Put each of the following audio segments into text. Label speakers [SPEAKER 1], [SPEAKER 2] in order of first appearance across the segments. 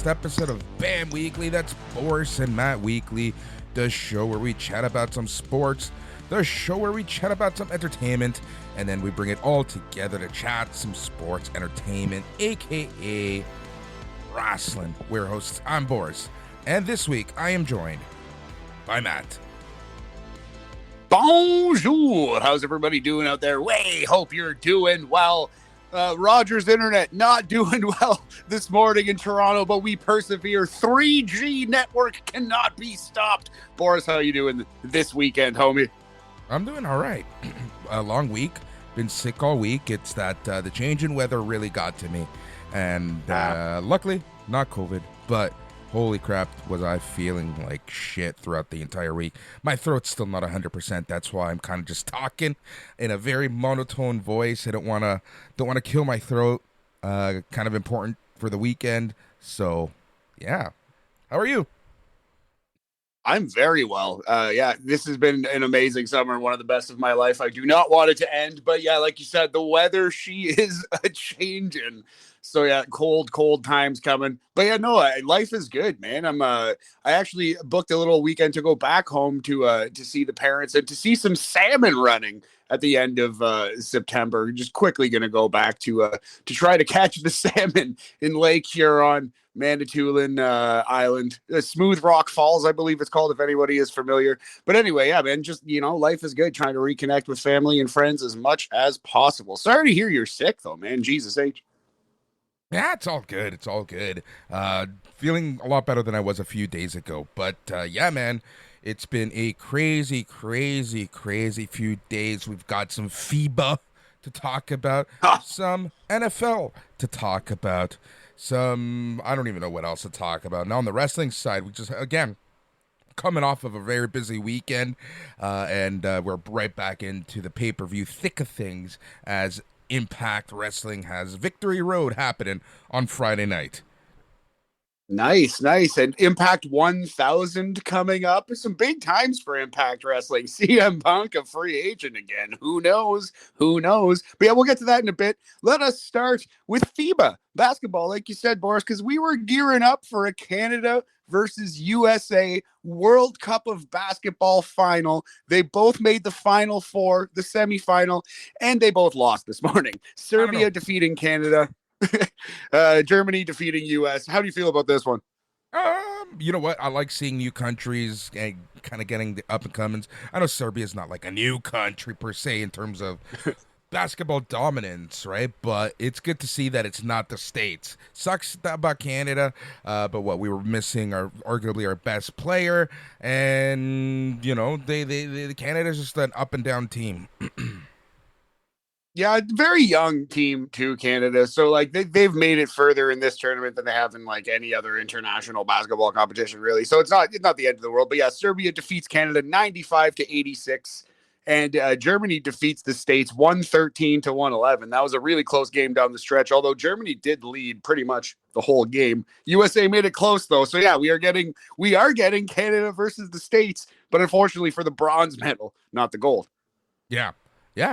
[SPEAKER 1] episode of BAM Weekly. That's Boris and Matt Weekly, the show where we chat about some sports, the show where we chat about some entertainment, and then we bring it all together to chat some sports entertainment, aka wrestling. We're hosts. I'm Boris, and this week I am joined by Matt.
[SPEAKER 2] Bonjour! How's everybody doing out there? Hope you're doing well. Rogers Internet not doing well this morning in Toronto, but we persevere. 3G network cannot be stopped. Boris, how you doing this weekend, homie?
[SPEAKER 1] I'm doing all right. A long week. Been sick all week. It's that the change in weather really got to me. And luckily, not COVID, but holy crap, was I feeling like shit throughout the entire week. My throat's still not 100%. That's why I'm kind of just talking in a very monotone voice. I don't want to kill my throat. Kind of important for the weekend. So, yeah. How are you?
[SPEAKER 2] I'm very well. This has been an amazing summer, one of the best of my life. I do not want it to end, but yeah, like you said, the weather, she is a changing. So yeah, cold times coming. But yeah, no, life is good, man. I actually booked a little weekend to go back home to see the parents and to see some salmon running at the end of September. Just quickly going to go back to try to catch the salmon in Lake Huron, Manitoulin Island, Smooth Rock Falls, I believe it's called, if anybody is familiar. But anyway, yeah, man, just, life is good. Trying to reconnect with family and friends as much as possible. Sorry to hear you're sick, though, man. Jesus H.
[SPEAKER 1] Yeah, it's all good. It's all good. Feeling a lot better than I was a few days ago. But yeah, man, it's been a crazy few days. We've got some FIBA to talk about, some NFL to talk about, some, I don't even know what else to talk about. Now on the wrestling side, we just, again, coming off of a very busy weekend, and we're right back into the pay-per-view thick of things as Impact Wrestling has Victory Road happening on Friday night.
[SPEAKER 2] Nice. And Impact 1000 coming up. Some big times for Impact Wrestling. CM Punk, a free agent again. Who knows? But yeah, we'll get to that in a bit. Let us start with FIBA basketball, like you said, Boris, because we were gearing up for a Canada versus USA World Cup of Basketball final. They both made the Final Four, the semifinal, and they both lost this morning. Serbia defeating Canada. Germany defeating US. How do you feel about this one?
[SPEAKER 1] You know what? I like seeing new countries and kind of getting the up and comings. I know Serbia is not like a new country per se in terms of basketball dominance, right? But it's good to see that it's not the States. Sucks about Canada, but what we were missing are arguably our best player, and they Canada's just an up and down team.
[SPEAKER 2] Yeah, very young team too, Canada. So like they've made it further in this tournament than they have in like any other international basketball competition, really. So it's not the end of the world. But yeah, Serbia defeats Canada 95-86, and Germany defeats the States 113-111. That was a really close game down the stretch. Although Germany did lead pretty much the whole game. USA made it close though. So yeah, we are getting Canada versus the States, but unfortunately for the bronze medal, not the gold.
[SPEAKER 1] Yeah,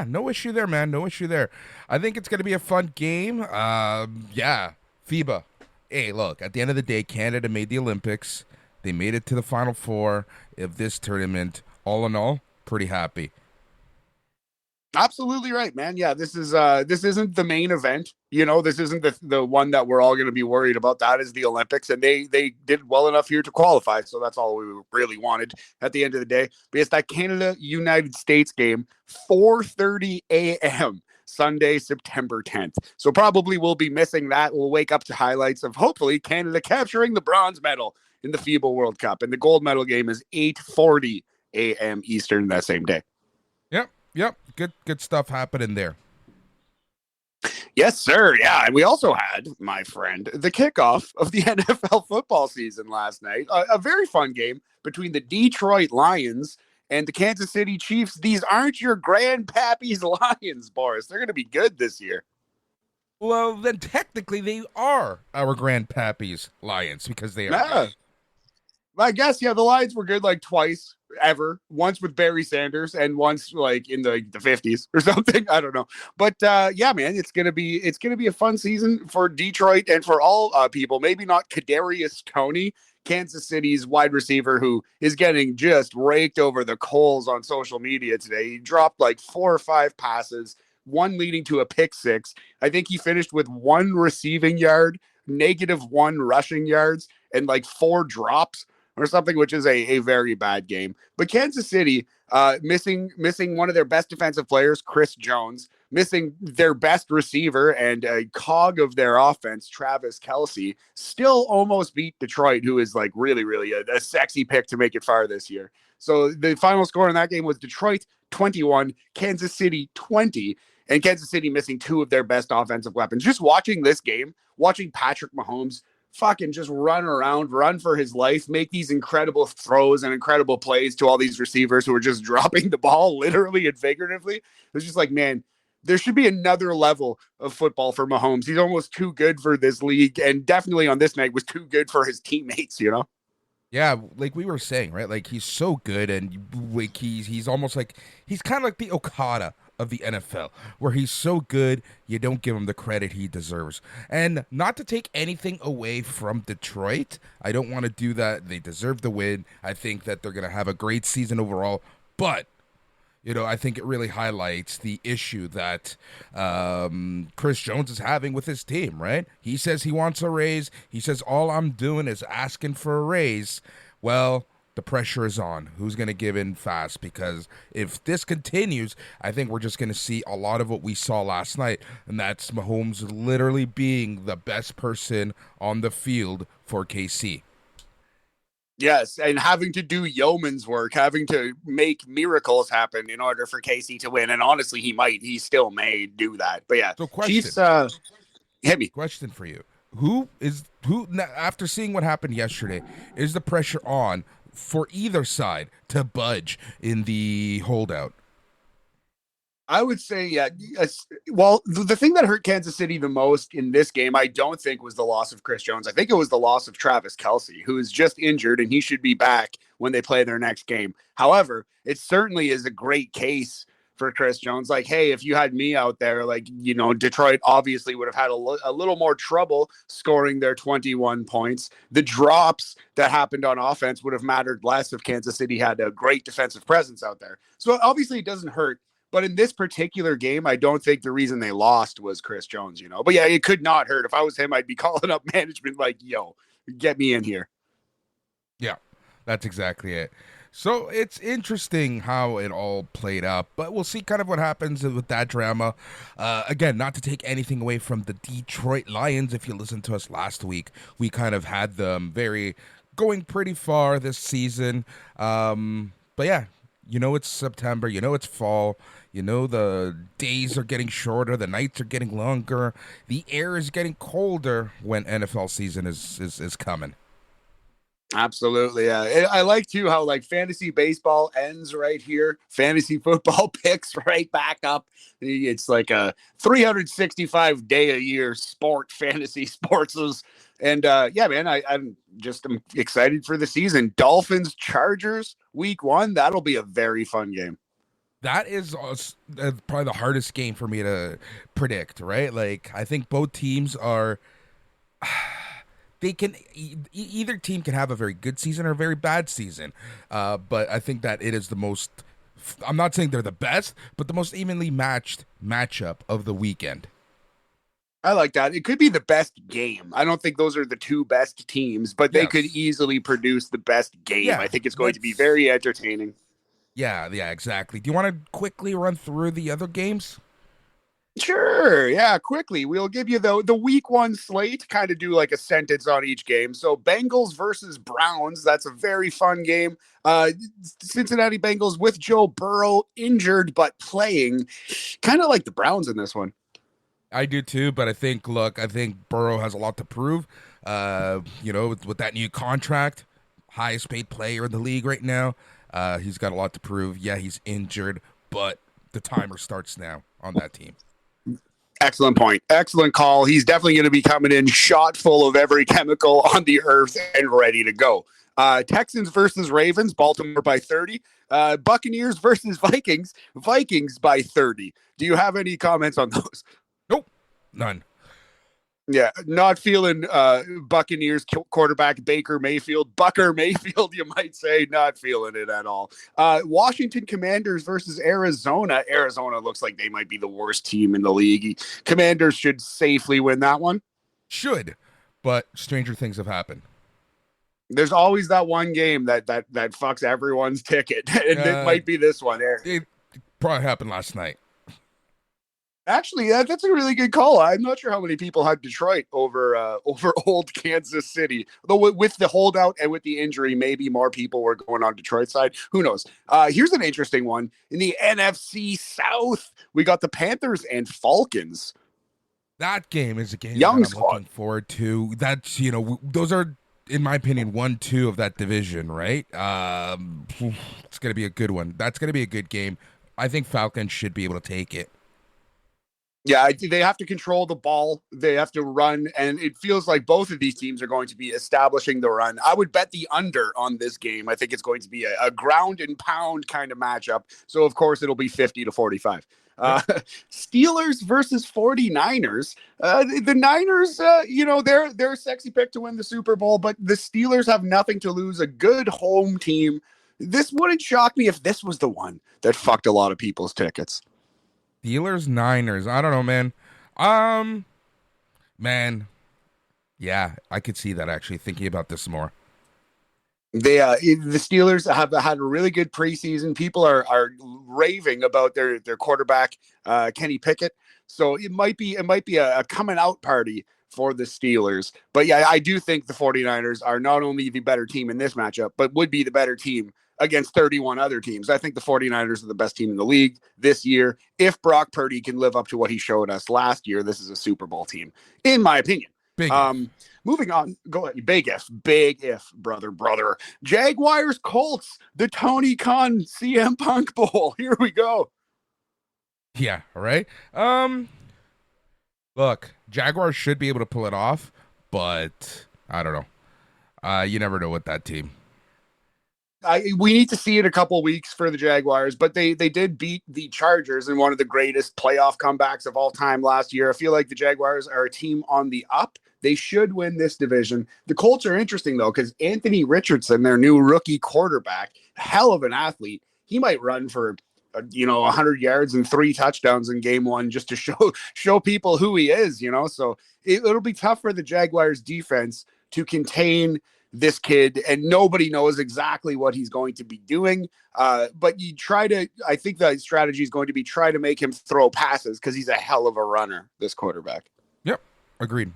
[SPEAKER 1] no issue there, man. No issue there. I think it's going to be a fun game. Yeah, FIBA. Hey, look, at the end of the day, Canada made the Olympics. They made it to the Final Four of this tournament. All in all, pretty happy.
[SPEAKER 2] Absolutely right, man. Yeah, this isn't the main event. This isn't the one that we're all going to be worried about. That is the Olympics, and they did well enough here to qualify. So that's all we really wanted at the end of the day. But it's that Canada-United States game, 4:30 a.m. Sunday, September 10th. So probably we'll be missing that. We'll wake up to highlights of hopefully Canada capturing the bronze medal in the FIBA World Cup. And the gold medal game is 8:40 a.m. Eastern that same day.
[SPEAKER 1] Yep. Good stuff happening there.
[SPEAKER 2] Yes, sir. Yeah. And we also had, my friend, the kickoff of the NFL football season last night. A very fun game between the Detroit Lions and the Kansas City Chiefs. These aren't your grandpappy's Lions, Boris. They're going to be good this year.
[SPEAKER 1] Well, then technically they are our grandpappy's Lions because they are.
[SPEAKER 2] Yeah. I guess, yeah, the Lions were good like twice ever. Once with Barry Sanders, and once like in the 50s or something. I don't know. But yeah, man, it's gonna be a fun season for Detroit and for all people. Maybe not Kadarius Toney, Kansas City's wide receiver, who is getting just raked over the coals on social media today. He dropped like 4 or 5 passes, one leading to a pick six. I think he finished with one receiving yard, -1 rushing yards, and like 4 drops or something, which is a very bad game. But Kansas City missing one of their best defensive players, Chris Jones, missing their best receiver and a cog of their offense, Travis Kelce, still almost beat Detroit, who is like really a sexy pick to make it far this year. So the final score in that game was Detroit 21, Kansas City 20, and Kansas City missing 2 of their best offensive weapons. Just watching this game, watching Patrick Mahomes fucking just run around, run for his life, make these incredible throws and incredible plays to all these receivers who are just dropping the ball literally and figuratively. It's just like, man, there should be another level of football for Mahomes. He's almost too good for this league, and definitely on this night was too good for his teammates, you know?
[SPEAKER 1] Yeah, like we were saying, right? Like he's so good, and like he's almost like he's kind of like the Okada of the NFL, where he's so good you don't give him the credit he deserves. And not to take anything away from Detroit, I don't want to do that. They deserve the win. I think that they're gonna have a great season overall, but I think it really highlights the issue that Chris Jones is having with his team, right? He says he wants a raise. He says, all I'm doing is asking for a raise. Well, the pressure is on. Who's going to give in fast? Because if this continues, I think we're just going to see a lot of what we saw last night, and that's Mahomes literally being the best person on the field for KC.
[SPEAKER 2] Yes, and having to do yeoman's work, having to make miracles happen in order for Casey to win. And honestly, he still may do that. But yeah,
[SPEAKER 1] So question,
[SPEAKER 2] Chiefs, hit me.
[SPEAKER 1] question for you. After seeing what happened yesterday, is the pressure on for either side to budge in the holdout?
[SPEAKER 2] I would say, yeah. Yes. Well, the thing that hurt Kansas City the most in this game, I don't think was the loss of Chris Jones. I think it was the loss of Travis Kelce, who is just injured, and he should be back when they play their next game. However, it certainly is a great case for Chris Jones. Like, hey, if you had me out there, like, Detroit obviously would have had a little more trouble scoring their 21 points. The drops that happened on offense would have mattered less if Kansas City had a great defensive presence out there. So obviously it doesn't hurt. But in this particular game, I don't think the reason they lost was Chris Jones, But yeah, it could not hurt. If I was him, I'd be calling up management like, yo, get me in here.
[SPEAKER 1] Yeah, that's exactly it. So it's interesting how it all played out, but we'll see kind of what happens with that drama. Again, not to take anything away from the Detroit Lions. If you listened to us last week, we kind of had them going pretty far this season. But yeah, it's September, it's fall, the days are getting shorter, the nights are getting longer, the air is getting colder when NFL season is coming.
[SPEAKER 2] Absolutely. Yeah. I like too how like fantasy baseball ends right here. Fantasy football picks right back up. It's like a 365 day a year sport, fantasy sports. And yeah, man, I'm excited for the season. Dolphins, Chargers, week 1. That'll be a very fun game.
[SPEAKER 1] That is probably the hardest game for me to predict, right? Like, I think both teams are. They can either team can have a very good season or a very bad season, but I think that it is the most. I'm not saying they're the best, but the most evenly matched matchup of the weekend.
[SPEAKER 2] I like that. It could be the best game. I don't think those are the two best teams, but they could easily produce the best game. Yeah, I think it's going to be very entertaining.
[SPEAKER 1] Yeah, exactly. Do you want to quickly run through the other games?
[SPEAKER 2] Sure. Yeah, quickly. We'll give you the week 1 slate, kind of do like a sentence on each game. So Bengals versus Browns. That's a very fun game. Cincinnati Bengals with Joe Burrow injured but playing. Kind of like the Browns in this one.
[SPEAKER 1] I do too, but I think Burrow has a lot to prove. With that new contract, highest paid player in the league right now. He's got a lot to prove. Yeah, he's injured, but the timer starts now on that team.
[SPEAKER 2] Excellent point. Excellent call. He's definitely going to be coming in shot full of every chemical on the earth and ready to go. Texans versus Ravens, Baltimore by 30. Buccaneers versus Vikings, Vikings by 30. Do you have any comments on those?
[SPEAKER 1] Nope, none.
[SPEAKER 2] Yeah, not feeling Buccaneers quarterback Baker Mayfield, Bucker Mayfield, you might say, not feeling it at all. Washington Commanders versus Arizona. Arizona looks like they might be the worst team in the league. Commanders should safely win that one.
[SPEAKER 1] Should, but stranger things have happened.
[SPEAKER 2] There's always that one game that fucks everyone's ticket, and it might be this one.
[SPEAKER 1] It probably happened last night.
[SPEAKER 2] Actually, that's a really good call. I'm not sure how many people had Detroit over old Kansas City. Though with the holdout and with the injury, maybe more people were going on Detroit side. Who knows? Here's an interesting one. In the NFC South, we got the Panthers and Falcons.
[SPEAKER 1] That game is a game
[SPEAKER 2] Young
[SPEAKER 1] that I'm
[SPEAKER 2] squad.
[SPEAKER 1] looking forward to. That's, those are, in my opinion, 1-2 of that division, right? It's going to be a good one. That's going to be a good game. I think Falcons should be able to take it.
[SPEAKER 2] Yeah, they have to control the ball. They have to run, and it feels like both of these teams are going to be establishing the run. I would bet the under on this game. I think it's going to be a ground and pound kind of matchup. So, of course, it'll be 50-45. Steelers versus 49ers. The Niners, they're a sexy pick to win the Super Bowl, but the Steelers have nothing to lose. A good home team. This wouldn't shock me if this was the one that fucked a lot of people's tickets.
[SPEAKER 1] Steelers, Niners. I don't know, man. Yeah, I could see that actually, thinking about this more.
[SPEAKER 2] The Steelers have had a really good preseason. People are raving about their quarterback, Kenny Pickett. So it might be a coming out party for the Steelers. But yeah, I do think the 49ers are not only the better team in this matchup, but would be the better team against 31 other teams. I think the 49ers are the best team in the league this year. If Brock Purdy can live up to what he showed us last year, this is a Super Bowl team, in my opinion.
[SPEAKER 1] Big
[SPEAKER 2] Moving on, go ahead. Big if, brother. Jaguars, Colts, the Tony Khan CM Punk Bowl. Here we go.
[SPEAKER 1] Yeah, all right. Look, Jaguars should be able to pull it off, but I don't know. You never know with that team.
[SPEAKER 2] We need to see it a couple weeks for the Jaguars, but they did beat the Chargers in one of the greatest playoff comebacks of all time last year. I feel like the Jaguars are a team on the up. They should win this division. The Colts are interesting, though, because Anthony Richardson, their new rookie quarterback, hell of an athlete. He might run for 100 yards and 3 touchdowns in game one just to show people who he is, So it'll be tough for the Jaguars defense to contain this kid, and nobody knows exactly what he's going to be doing. But I think the strategy is going to be try to make him throw passes because he's a hell of a runner, this quarterback.
[SPEAKER 1] Yep, agreed.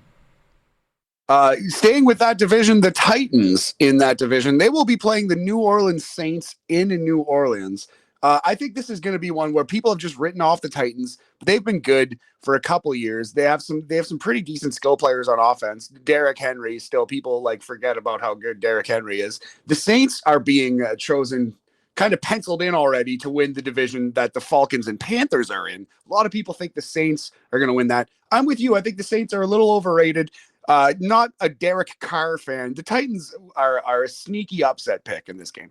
[SPEAKER 2] Staying with that division, the Titans in that division, they will be playing the New Orleans Saints in New Orleans. I think this is going to be one where people have just written off the Titans. They've been good for a couple years. They have some pretty decent skill players on offense. Derrick Henry, still people forget about how good Derrick Henry is. The Saints are being chosen, kind of penciled in already to win the division that the Falcons and Panthers are in. A lot of people think the Saints are going to win that. I'm with you. I think the Saints are a little overrated. Not a Derek Carr fan. The Titans are a sneaky upset pick in this game.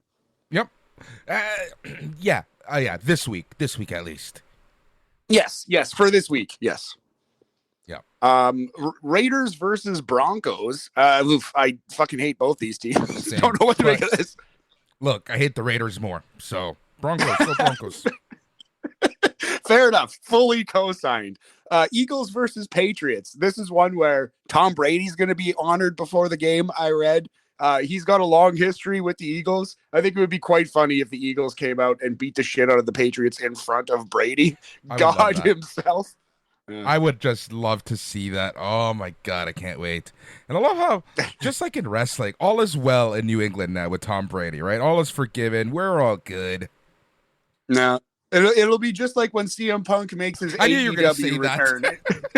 [SPEAKER 1] Yep. Yeah. This week at least.
[SPEAKER 2] Yes, for this week. Yes.
[SPEAKER 1] Yeah.
[SPEAKER 2] Raiders versus Broncos. I fucking hate both these teams.
[SPEAKER 1] Same.
[SPEAKER 2] Don't know what to make of this.
[SPEAKER 1] Look, I hate the Raiders more. So Broncos.
[SPEAKER 2] Fair enough. Fully co-signed. Eagles versus Patriots. This is one where Tom Brady's going to be honored before the game, I read. He's got a long history with the Eagles. I think it would be quite funny if the Eagles came out and beat the shit out of the Patriots in front of Brady. God himself.
[SPEAKER 1] I would just love to see that. Oh my God, I can't wait. And I love how, just like in wrestling, all is well in New England now with Tom Brady, right? All is forgiven. We're all good.
[SPEAKER 2] No. It'll be just like when CM Punk makes his AEW return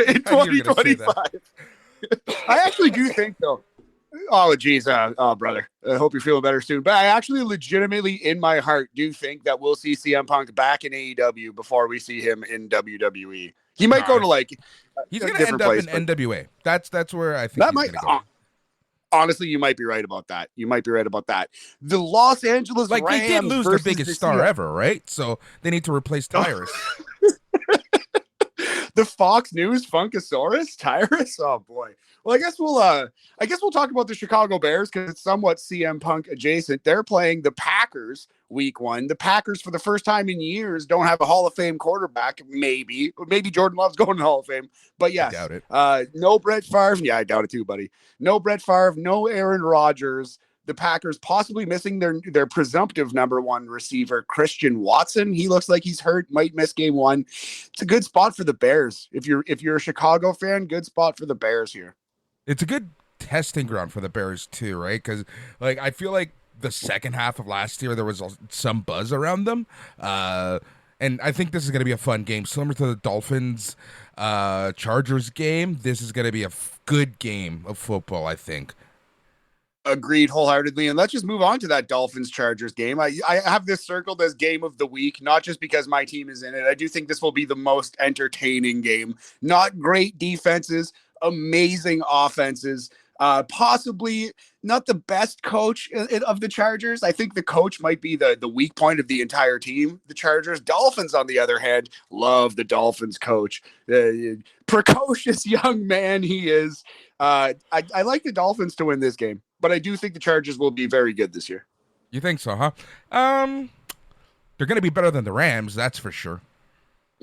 [SPEAKER 2] in 2025. I actually do think, though. Oh, geez. Brother. I hope you're feeling better soon. But I actually legitimately, in my heart, do think that we'll see CM Punk back in AEW before we see him in WWE. He might go to
[SPEAKER 1] he's going to end up in NWA. That's where I think
[SPEAKER 2] that might.
[SPEAKER 1] Go.
[SPEAKER 2] Honestly, you might be right about that. You might be right about that. The Los Angeles
[SPEAKER 1] Like they did
[SPEAKER 2] Rams
[SPEAKER 1] lose their
[SPEAKER 2] versus the
[SPEAKER 1] biggest star
[SPEAKER 2] Seahawks.
[SPEAKER 1] ever, right? So they need to replace Tyrus.
[SPEAKER 2] The Fox News Funkasaurus Tyrus. Oh boy. Well, I guess we'll talk about the Chicago Bears because it's somewhat CM Punk adjacent. They're playing the Packers week 1. The Packers, for the first time in years, don't have a Hall of Fame quarterback. Maybe Jordan Love's going to the Hall of Fame. But
[SPEAKER 1] I
[SPEAKER 2] yes,
[SPEAKER 1] doubt it.
[SPEAKER 2] no Brett Favre. Yeah, I doubt it too, buddy. No Brett Favre, no Aaron Rodgers. The Packers possibly missing their presumptive number 1 receiver, Christian Watson. He looks like he's hurt, might miss game 1. It's a good spot for the Bears. If you're a Chicago fan, good spot for the Bears here.
[SPEAKER 1] It's a good testing ground for the Bears too, right? Because like I feel like the second half of last year there was some buzz around them, and I think this is going to be a fun game, similar to the Dolphins Chargers game. This is going to be a good game of football, I think.
[SPEAKER 2] Agreed wholeheartedly. And let's just move on to that Dolphins Chargers game. I have this circled as game of the week, not just because my team is in it. I do think this will be the most entertaining game. Not great defenses, amazing offenses. Possibly not the best coach of the Chargers. I think the coach might be the weak point of the entire team. The Chargers. Dolphins, on the other hand, love the Dolphins coach. Precocious young man he is. I like the Dolphins to win this game, but I do think the Chargers will be very good this year.
[SPEAKER 1] You think so, huh? They're going to be better than the Rams, that's for sure.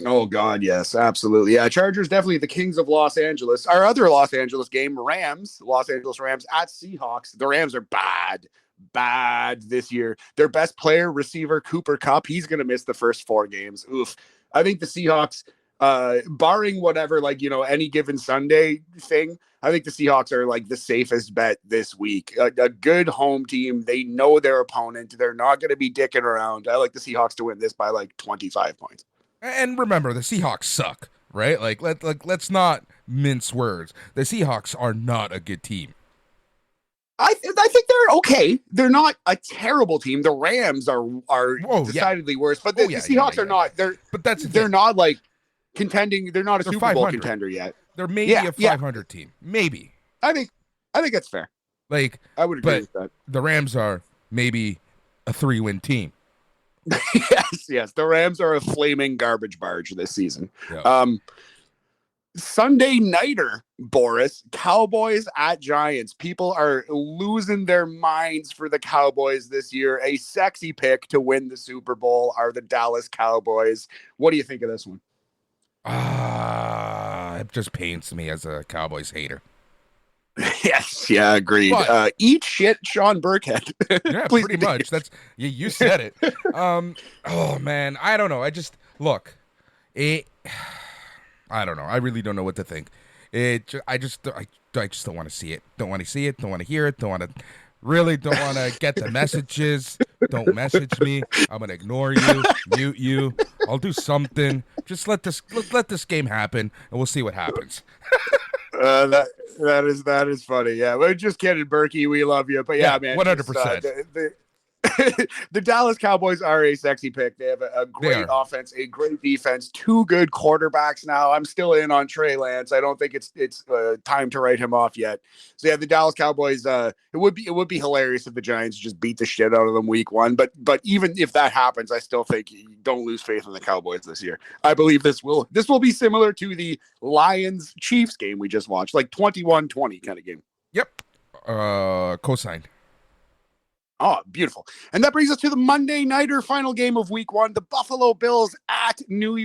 [SPEAKER 2] Oh, God, yes, absolutely. Yeah, Chargers definitely the Kings of Los Angeles. Our other Los Angeles game, Los Angeles Rams at Seahawks. The Rams are bad this year. Their best player, receiver, Cooper Kupp, he's going to miss the first 4 games. Oof. I think the Seahawks, barring whatever, any given Sunday thing, I think the Seahawks are like the safest bet this week. A good home team. They know their opponent. They're not going to be dicking around. I like the Seahawks to win this by 25 points.
[SPEAKER 1] And remember, the Seahawks suck, right? Let's not mince words. The Seahawks are not a good team.
[SPEAKER 2] I think they're okay. They're not a terrible team. The Rams are decidedly worse, but the Seahawks are not. They're not like contending. They're not a Super Bowl contender yet.
[SPEAKER 1] They're maybe a 500 team. Maybe.
[SPEAKER 2] I think that's fair.
[SPEAKER 1] I
[SPEAKER 2] would agree with that.
[SPEAKER 1] The Rams are maybe a 3-win team.
[SPEAKER 2] Yes. The Rams are a flaming garbage barge this season.
[SPEAKER 1] Yep.
[SPEAKER 2] Sunday nighter, Boris, Cowboys at Giants. People are losing their minds for the Cowboys this year. A sexy pick to win the Super Bowl are the Dallas Cowboys. What do you think of this one?
[SPEAKER 1] It just pains me as a Cowboys hater.
[SPEAKER 2] Yes, yeah, agreed. Eat shit, Sean Burkhead.
[SPEAKER 1] Yeah,
[SPEAKER 2] Please
[SPEAKER 1] pretty much. That's you said it. Oh man, I don't know. I just look. I don't know. I really don't know what to think. I just don't want to see it. Don't want to see it. Don't want to hear it. Don't want to get the messages. Don't message me. I'm gonna ignore you, mute you. I'll do something. Just let this game happen, and we'll see what happens.
[SPEAKER 2] That is funny. Yeah, we're just kidding, Berkey. We love you, but yeah man,
[SPEAKER 1] 100%.
[SPEAKER 2] The Dallas Cowboys are a sexy pick. They have a great offense, a great defense, 2 good quarterbacks now. I'm still in on Trey Lance. I don't think it's time to write him off yet. So yeah, the Dallas Cowboys. It would be hilarious if the Giants just beat the shit out of them week 1. But even if that happens, I still think you don't lose faith in the Cowboys this year. I believe this will be similar to the Lions Chiefs game we just watched, like 21-20 kind of game.
[SPEAKER 1] Yep. Co-signed.
[SPEAKER 2] Oh, beautiful. And that brings us to the Monday nighter final game of week 1. The Buffalo Bills at New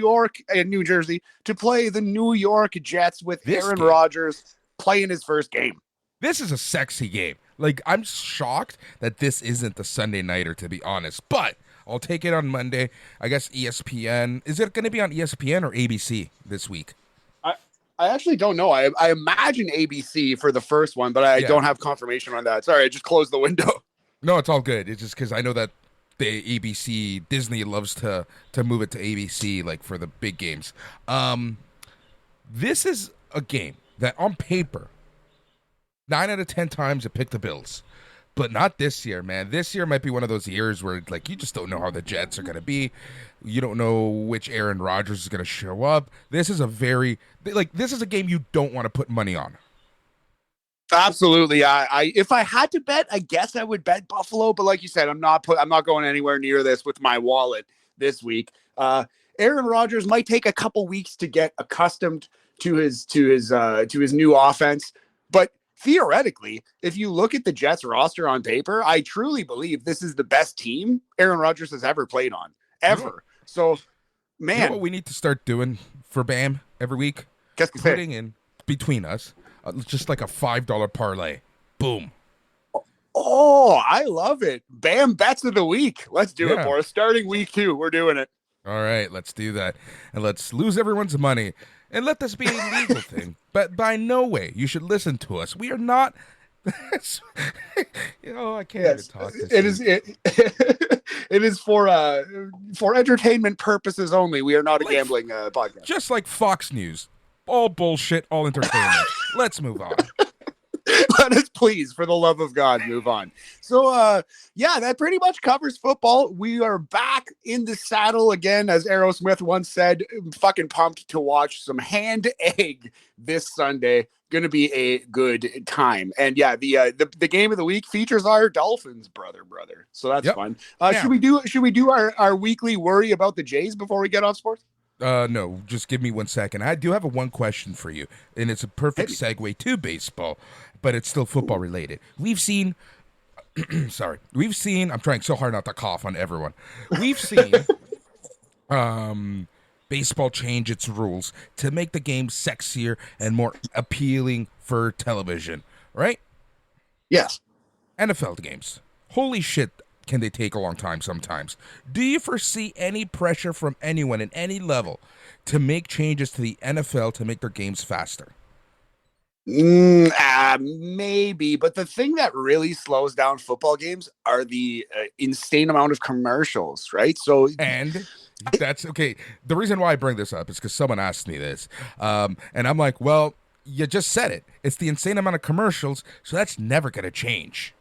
[SPEAKER 2] Jersey to play the New York Jets with Aaron Rodgers playing his first game.
[SPEAKER 1] This is a sexy game. I'm shocked that this isn't the Sunday nighter, to be honest. But I'll take it on Monday. I guess ESPN. Is it going to be on ESPN or ABC this week?
[SPEAKER 2] I actually don't know. I imagine ABC for the first one, but I don't have confirmation on that. Sorry, I just closed the window.
[SPEAKER 1] No, it's all good. It's just because I know that the ABC, Disney loves to move it to ABC, for the big games. This is a game that on paper, 9 out of 10 times it picked the Bills. But not this year, man. This year might be one of those years where, you just don't know how the Jets are going to be. You don't know which Aaron Rodgers is going to show up. This is a game you don't want to put money on.
[SPEAKER 2] Absolutely. I if I had to bet, I guess I would bet Buffalo. But like you said, I'm not going anywhere near this with my wallet this week. Aaron Rodgers might take a couple weeks to get accustomed to his new offense, but theoretically, if you look at the Jets roster on paper, I truly believe this is the best team Aaron Rodgers has ever played on,
[SPEAKER 1] You know,
[SPEAKER 2] ever. So,
[SPEAKER 1] you know what
[SPEAKER 2] man,
[SPEAKER 1] we need to start doing for Bam every week?
[SPEAKER 2] qu'est-ce que c'est?
[SPEAKER 1] Putting in between us just like a $5 parlay. Boom.
[SPEAKER 2] Oh, I love it. Bam bets of the week. Let's do it,
[SPEAKER 1] Yeah.
[SPEAKER 2] Boris. Starting week 2, we're doing it.
[SPEAKER 1] All right, let's do that. And let's lose everyone's money. And let this be a legal thing. But by no way, you should listen to us. We are not. I can't even talk this
[SPEAKER 2] it is
[SPEAKER 1] week.
[SPEAKER 2] it is for entertainment purposes only. We are not a gambling podcast.
[SPEAKER 1] Just like Fox News. All bullshit, all entertainment. Let's move on.
[SPEAKER 2] Let us please, for the love of God, move on. So, yeah, that pretty much covers football. We are back in the saddle again, as Aerosmith once said. Fucking pumped to watch some hand egg this Sunday. Going to be a good time. And yeah, the game of the week features our Dolphins, brother. So that's fun.
[SPEAKER 1] Yeah.
[SPEAKER 2] Should we do our weekly worry about the Jays before we get off sports?
[SPEAKER 1] No, just give me 1 second. I do have one question for you, and it's a perfect segue to baseball, but it's still football related. We've seen, I'm trying so hard not to cough on everyone. We've seen, baseball change its rules to make the game sexier and more appealing for television, right?
[SPEAKER 2] Yes.
[SPEAKER 1] NFL games. Holy shit, can they take a long time sometimes? Do you foresee any pressure from anyone at any level to make changes to the NFL to make their games faster?
[SPEAKER 2] Maybe, but the thing that really slows down football games are the insane amount of commercials, right? So,
[SPEAKER 1] And that's okay. The reason why I bring this up is because someone asked me this, and I'm like, well, you just said it. It's the insane amount of commercials, so that's never going to change.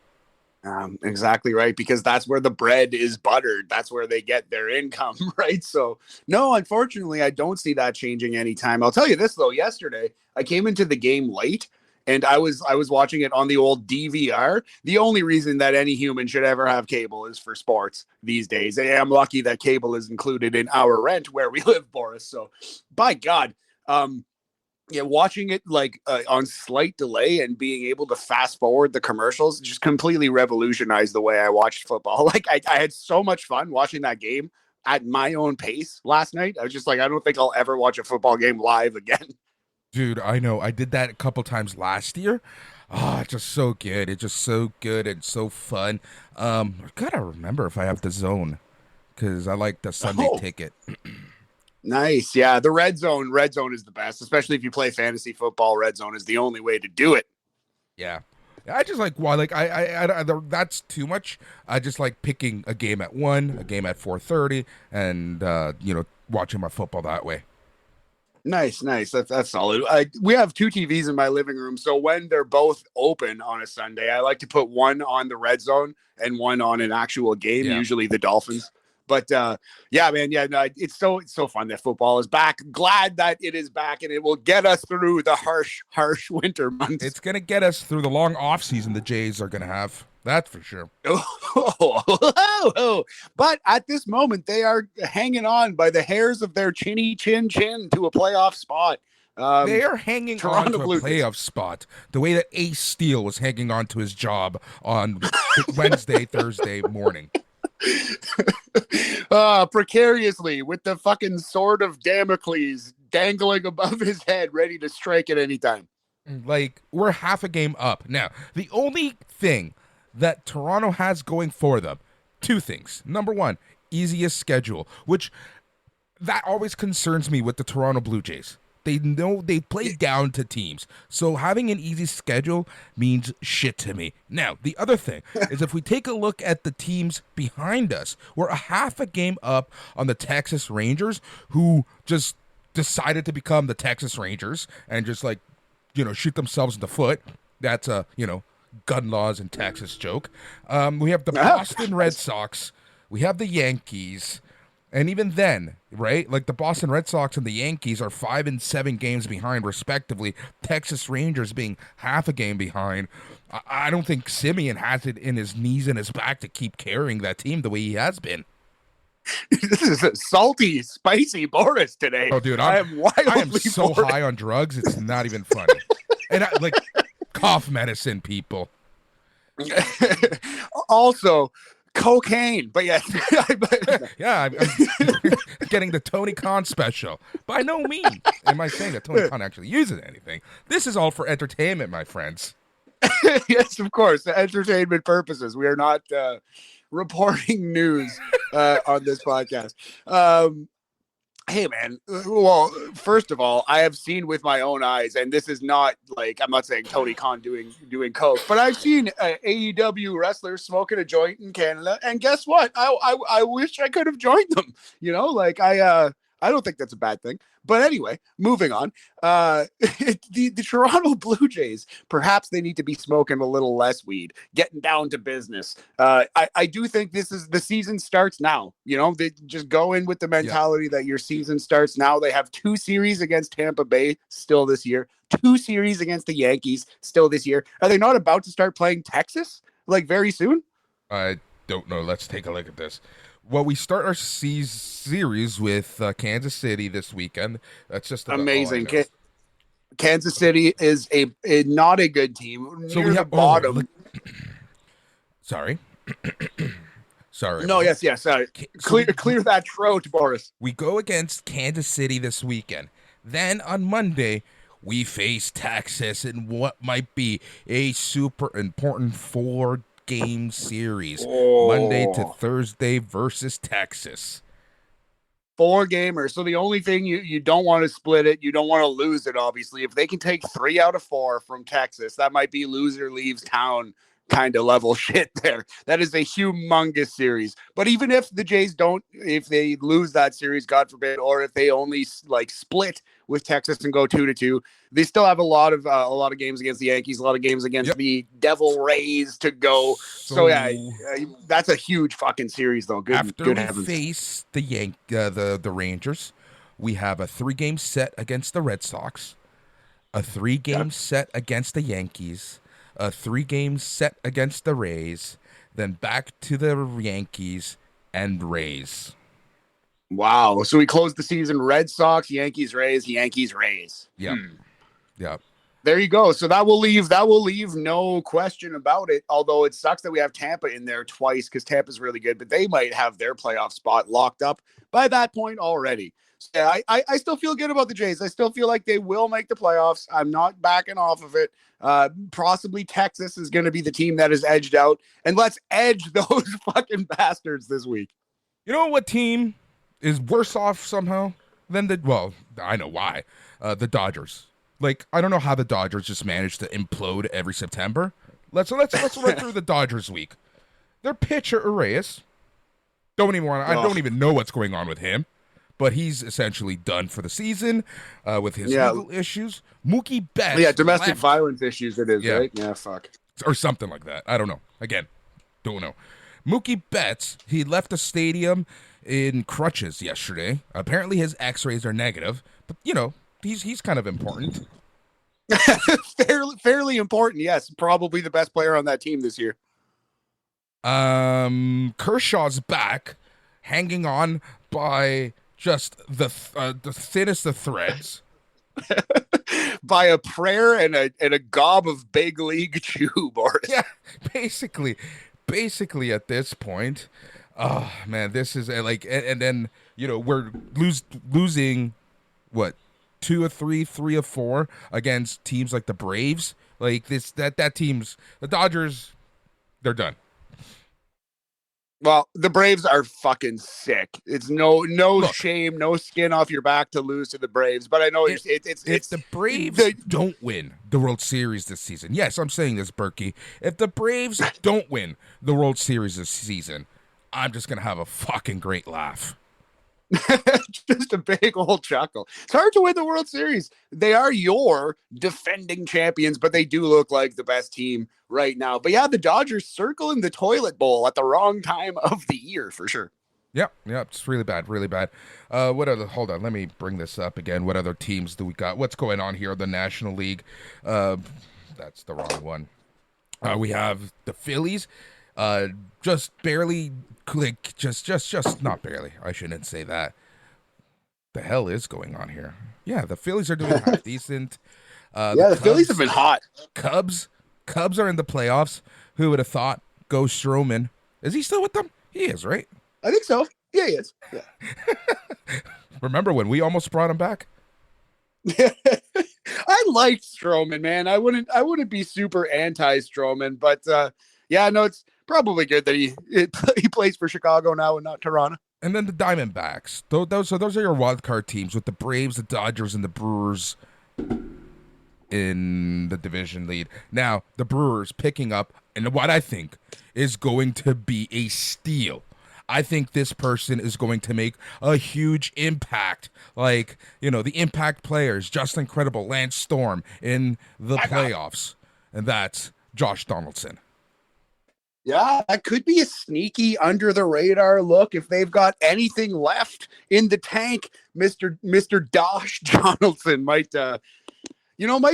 [SPEAKER 2] Exactly right, because that's where the bread is buttered. That's where they get their income, right? So, no, unfortunately, I don't see that changing anytime. I'll tell you this though. Yesterday, I came into the game late, and I was watching it on the old DVR. The only reason that any human should ever have cable is for sports these days. And I'm lucky that cable is included in our rent where we live, Boris. So, by God, yeah, watching it like on slight delay and being able to fast forward the commercials just completely revolutionized the way I watched football. Like I had so much fun watching that game at my own pace last night. I was just like, I don't think I'll ever watch a football game live again.
[SPEAKER 1] Dude, I know. I did that a couple times last year. Oh, it's just so good. It's just so good and so fun. I gotta remember if I have the zone because I like the Sunday ticket.
[SPEAKER 2] Nice. Yeah, the red zone is the best, especially if you play fantasy football. Red zone is the only way to do it.
[SPEAKER 1] Yeah. I just like I that's too much. I just like picking a game at 1, a game at 4:30 and watching my football that way.
[SPEAKER 2] Nice. That's solid. We have 2 TVs in my living room, so when they're both open on a Sunday, I like to put one on the red zone and one on an actual game, usually the Dolphins. But yeah, man, no, it's so fun that football is back. Glad that it is back, and it will get us through the harsh winter months.
[SPEAKER 1] It's gonna get us through the long off season the Jays are gonna have. That's for sure.
[SPEAKER 2] But at this moment, they are hanging on by the hairs of their chinny chin to a playoff spot.
[SPEAKER 1] They are hanging on to a playoff spot the way that Ace Steele was hanging on to his job on Wednesday, Thursday morning.
[SPEAKER 2] Precariously with the fucking sword of Damocles dangling above his head, ready to strike at any time.
[SPEAKER 1] Like, we're half a game up. Now, the only thing that Toronto has going for them, 2 things. Number 1, easiest schedule, which that always concerns me with the Toronto Blue Jays. They know they play down to teams. So having an easy schedule means shit to me. Now, the other thing is if we take a look at the teams behind us, we're a half a game up on the Texas Rangers, who just decided to become the Texas Rangers and just shoot themselves in the foot. That's a, gun laws in Texas joke. We have the Boston Red Sox. We have the Yankees. And even then, right? Like the Boston Red Sox and the Yankees are 5 and 7 games behind, respectively. Texas Rangers being half a game behind. I don't think Simeon has it in his knees and his back to keep carrying that team the way he has been.
[SPEAKER 2] This is a salty, spicy Boris today.
[SPEAKER 1] Oh, dude,
[SPEAKER 2] I am wildly
[SPEAKER 1] I am so
[SPEAKER 2] bored.
[SPEAKER 1] high on drugs, it's not even funny. And like cough medicine, people.
[SPEAKER 2] Also, cocaine. But yeah,
[SPEAKER 1] Yeah, I'm getting the Tony Khan special. By no means am I saying that Tony Khan actually uses anything. This is all for entertainment, my friends.
[SPEAKER 2] yes, of course, entertainment purposes. We are not reporting news on this podcast. Hey man, well, first of all, I have seen with my own eyes, and this is not like, I'm not saying Tony Khan doing coke, but I've seen AEW wrestlers smoking a joint in Canada, and guess what? I wish I could have joined them. You know, like I don't think that's a bad thing. But anyway, moving on. The Toronto Blue Jays, perhaps they need to be smoking a little less weed, getting down to business. I do think this is the season starts now. You know, they just go in with the mentality that your season starts now. They have 2 series against Tampa Bay still this year, 2 series against the Yankees still this year. Are they not about to start playing Texas like very soon?
[SPEAKER 1] I don't know. Let's take a look at this. Well, we start our series with Kansas City this weekend. That's just about
[SPEAKER 2] Amazing.
[SPEAKER 1] all I know.
[SPEAKER 2] Kansas City is a not a good team.
[SPEAKER 1] So
[SPEAKER 2] Near
[SPEAKER 1] we
[SPEAKER 2] the
[SPEAKER 1] have
[SPEAKER 2] bottom.
[SPEAKER 1] Sorry. Sorry.
[SPEAKER 2] No, yes.
[SPEAKER 1] So
[SPEAKER 2] Clear that throat, Boris.
[SPEAKER 1] we go against Kansas City this weekend. Then on Monday, we face Texas in what might be a super important 4-game series. Monday to Thursday versus Texas.
[SPEAKER 2] 4 gamers. So the only thing you don't want to split it, you don't want to lose it, obviously. If they can take 3 out of 4 from Texas, that might be loser leaves town kind of level shit there. That is a humongous series. But even if the Jays don't, if they lose that series, God forbid, or if they only like split with Texas and go 2-2, they still have a lot of games against the Yankees, a lot of games against the Devil Rays to go. So yeah, that's a huge fucking series though. Good
[SPEAKER 1] we
[SPEAKER 2] heavens.
[SPEAKER 1] face the Rangers, we have a 3-game set against the Red Sox, a 3-game set against the Yankees, a 3-game set against the Rays, then back to the Yankees and Rays.
[SPEAKER 2] Wow. So we closed the season Red Sox, Yankees, Rays, Yankees, Rays.
[SPEAKER 1] Yeah. Yeah.
[SPEAKER 2] There you go. So that will leave no question about it. Although it sucks that we have Tampa in there twice because Tampa's really good, but they might have their playoff spot locked up by that point already. So yeah, I still feel good about the Jays. I still feel like they will make the playoffs. I'm not backing off of it. Possibly Texas is going to be the team that is edged out, and let's edge those fucking bastards this week.
[SPEAKER 1] You know what team is worse off somehow than I know why. The Dodgers. Like, I don't know how the Dodgers just managed to implode every September. Let's run through the Dodgers week. Their pitcher Arias. I don't even know what's going on with him, but he's essentially done for the season with his legal issues. Mookie Betts.
[SPEAKER 2] Yeah, domestic violence issues it is, right? Yeah, fuck.
[SPEAKER 1] Or something like that. I don't know. Again, don't know. Mookie Betts, he left the stadium in crutches yesterday. Apparently his x-rays are negative, but you know, he's kind of important.
[SPEAKER 2] fairly important, yes. Probably the best player on that team this year.
[SPEAKER 1] Kershaw's back, hanging on by just the thinnest of threads.
[SPEAKER 2] By a prayer and a gob of big league chew, Boris.
[SPEAKER 1] Yeah, basically at this point. Oh man, this is and then you know we're losing what 2 of 3, 3 of 4 against teams like the Braves. Like that team's the Dodgers. They're done.
[SPEAKER 2] Well, the Braves are fucking sick. It's no shame, no skin off your back to lose to the Braves. But I know it's
[SPEAKER 1] the Braves don't win the World Series this season. Yes, I'm saying this, Berkey. If the Braves don't win the World Series this season, I'm just gonna have a fucking great laugh.
[SPEAKER 2] Just a big old chuckle. It's hard to win the World Series. They are your defending champions, but they do look like the best team right now. But yeah, the Dodgers circling the toilet bowl at the wrong time of the year for sure.
[SPEAKER 1] Yep, yep, it's really bad, really bad. What other? Hold on, let me bring this up again. What other teams do we got? What's going on here? The National League. Uh, that's the wrong one. We have the Phillies, uh, just barely click, just not barely. I shouldn't say that. The hell is going on here? Yeah, the Phillies are doing half decent. The
[SPEAKER 2] Yeah, the Phillies have been
[SPEAKER 1] Cubs,
[SPEAKER 2] hot.
[SPEAKER 1] Cubs, Cubs are in the playoffs. Who would have thought? Go Stroman. Is he still with them? He is, right?
[SPEAKER 2] I think so. Yeah, he is. Yeah.
[SPEAKER 1] Remember when we almost brought him back?
[SPEAKER 2] I liked Stroman, man. I wouldn't be super anti Stroman, but yeah, no, it's probably good that he plays for Chicago now and not Toronto.
[SPEAKER 1] And then the Diamondbacks. Those are your wild card teams with the Braves, the Dodgers, and the Brewers in the division lead. Now, the Brewers picking up, and what I think is going to be a steal. I think this person is going to make a huge impact. Like, the impact players, just incredible, Lance Storm in the playoffs. And that's Josh Donaldson.
[SPEAKER 2] Yeah, that could be a sneaky under the radar look if they've got anything left in the tank. Mister Dosh Donaldson might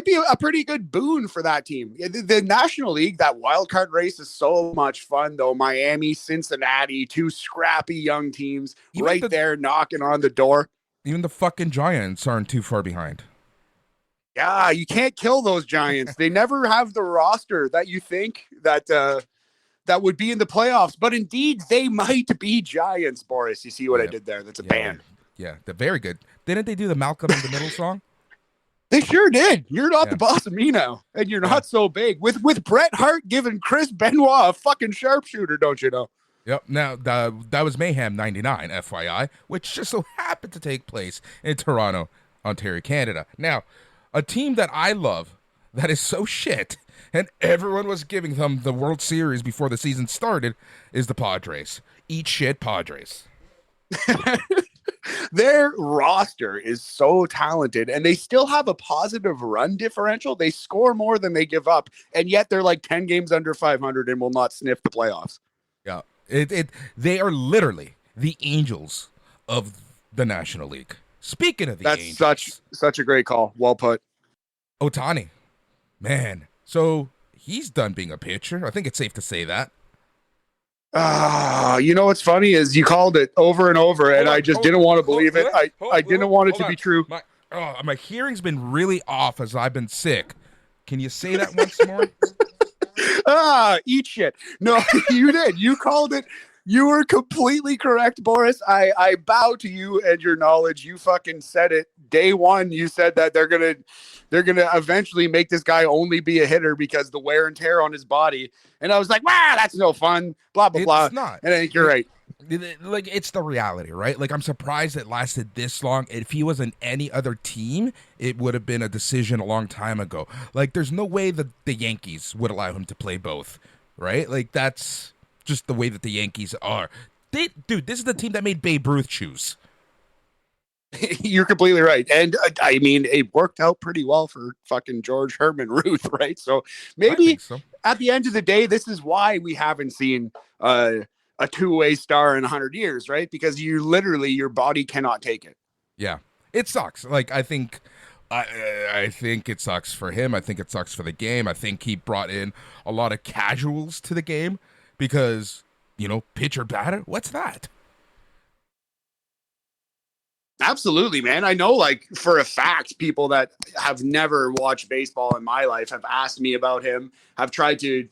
[SPEAKER 2] be a pretty good boon for that team. The National League, that wild card race is so much fun, though. Miami, Cincinnati, two scrappy young teams there knocking on the door.
[SPEAKER 1] Even the fucking Giants aren't too far behind.
[SPEAKER 2] Yeah, you can't kill those Giants. They never have the roster that you think that would be in the playoffs. But indeed, they might be Giants, Boris. You see what I did there? That's a band.
[SPEAKER 1] Yeah, they're very good. Didn't they do the Malcolm in the Middle song?
[SPEAKER 2] They sure did. You're not the boss of me now, and you're not so big. With Bret Hart giving Chris Benoit a fucking sharpshooter, don't you know?
[SPEAKER 1] Yep. Now, that was Mayhem 99, FYI, which just so happened to take place in Toronto, Ontario, Canada. Now, a team that I love that is so shit, and everyone was giving them the World Series before the season started, is the Padres. Eat shit, Padres.
[SPEAKER 2] Their roster is so talented, and they still have a positive run differential. They score more than they give up, and yet they're like 10 games under 500 and will not sniff the playoffs.
[SPEAKER 1] Yeah. They are literally the Angels of the National League. Speaking of the Angels.
[SPEAKER 2] That's such a great call. Well put.
[SPEAKER 1] Ohtani. Man. So he's done being a pitcher. I think it's safe to say that.
[SPEAKER 2] You know what's funny is you called it over and over, and I just didn't want to believe it. I didn't want it to be true.
[SPEAKER 1] My hearing's been really off as I've been sick. Can you say that once more?
[SPEAKER 2] Eat shit. No, you did. You called it. You were completely correct, Boris. I bow to you and your knowledge. You fucking said it. Day one, you said that they're gonna eventually make this guy only be a hitter because the wear and tear on his body. And I was like, wow, that's no fun. Blah blah blah.
[SPEAKER 1] It's not.
[SPEAKER 2] And I think you're right.
[SPEAKER 1] Like, it's the reality, right? Like, I'm surprised it lasted this long. If he was in any other team, it would have been a decision a long time ago. Like, there's no way that the Yankees would allow him to play both, right? Like, that's just the way that the Yankees are. Dude, this is the team that made Babe Ruth choose.
[SPEAKER 2] You're completely right. And I mean, it worked out pretty well for fucking George Herman Ruth, right? So maybe at the end of the day, this is why we haven't seen a two-way star in 100 years, right? Because your body cannot take it.
[SPEAKER 1] Yeah, it sucks. Like, I think it sucks for him. I think it sucks for the game. I think he brought in a lot of casuals to the game because, pitcher batter, what's that?
[SPEAKER 2] Absolutely, man. I know, like, for a fact, people that have never watched baseball in my life have asked me about him. I've tried to,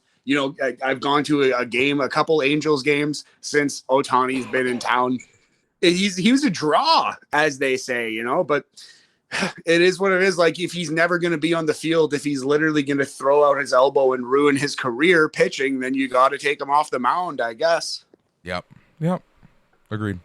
[SPEAKER 2] I've gone to a couple Angels games since Ohtani's been in town. He was a draw, as they say, but it is what it is. Like, if he's never going to be on the field, if he's literally going to throw out his elbow and ruin his career pitching, then you got to take him off the mound, I guess.
[SPEAKER 1] Yep. Agreed.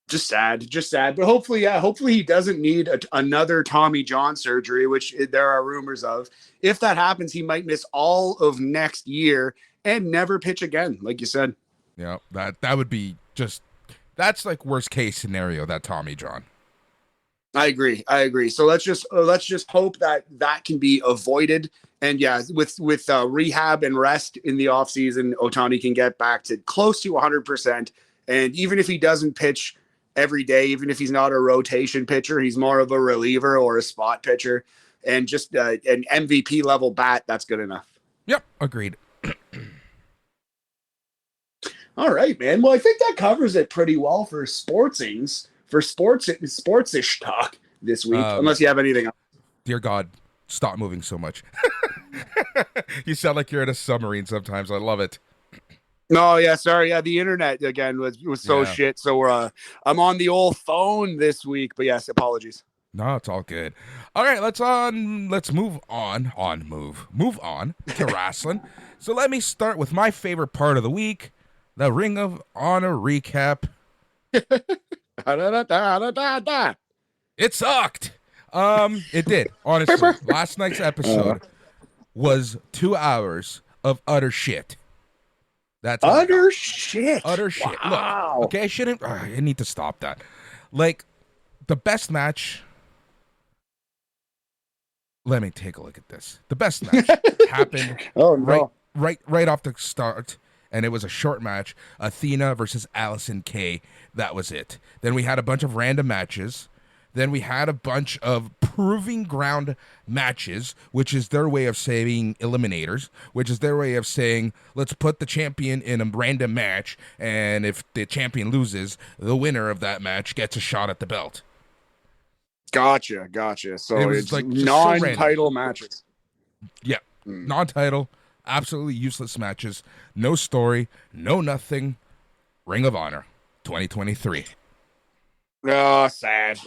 [SPEAKER 2] Just sad. But hopefully he doesn't need another Tommy John surgery, which there are rumors of. If that happens, he might miss all of next year and never pitch again, like you said.
[SPEAKER 1] Yeah, that would be that's like worst case scenario, that Tommy John.
[SPEAKER 2] I agree. So let's just hope that can be avoided. And yeah, with rehab and rest in the offseason, Ohtani can get back to close to 100%. And even if he doesn't pitch every day, even if he's not a rotation pitcher, he's more of a reliever or a spot pitcher. And just an MVP level bat, that's good enough.
[SPEAKER 1] Yep, agreed.
[SPEAKER 2] All right, man. Well, I think that covers it pretty well for sportsish talk this week. Unless you have anything else.
[SPEAKER 1] Dear God, stop moving so much. You sound like you're in a submarine sometimes. I love it.
[SPEAKER 2] No, yeah, sorry. Yeah, the internet again was so shit. So I'm on the old phone this week. But yes, apologies.
[SPEAKER 1] No, it's all good. All right, let's move on to wrestling. So let me start with my favorite part of the week, the Ring of Honor recap. It sucked. It did, honestly. Last night's episode was 2 hours of utter shit. That's
[SPEAKER 2] utter shit.
[SPEAKER 1] Utter shit.
[SPEAKER 2] Wow.
[SPEAKER 1] Look, okay, I need to stop that. Like, the best match. Let me take a look at this. The best match happened right off the start, and it was a short match. Athena versus Allison Kay. That was it. Then we had a bunch of random matches. Then we had a bunch of proving ground matches, which is their way of saying eliminators, which is their way of saying, let's put the champion in a random match, and if the champion loses, the winner of that match gets a shot at the belt.
[SPEAKER 2] Gotcha. So it's like non-title matches.
[SPEAKER 1] Yeah, non-title, absolutely useless matches. No story, no nothing. Ring of Honor 2023.
[SPEAKER 2] Oh, sad.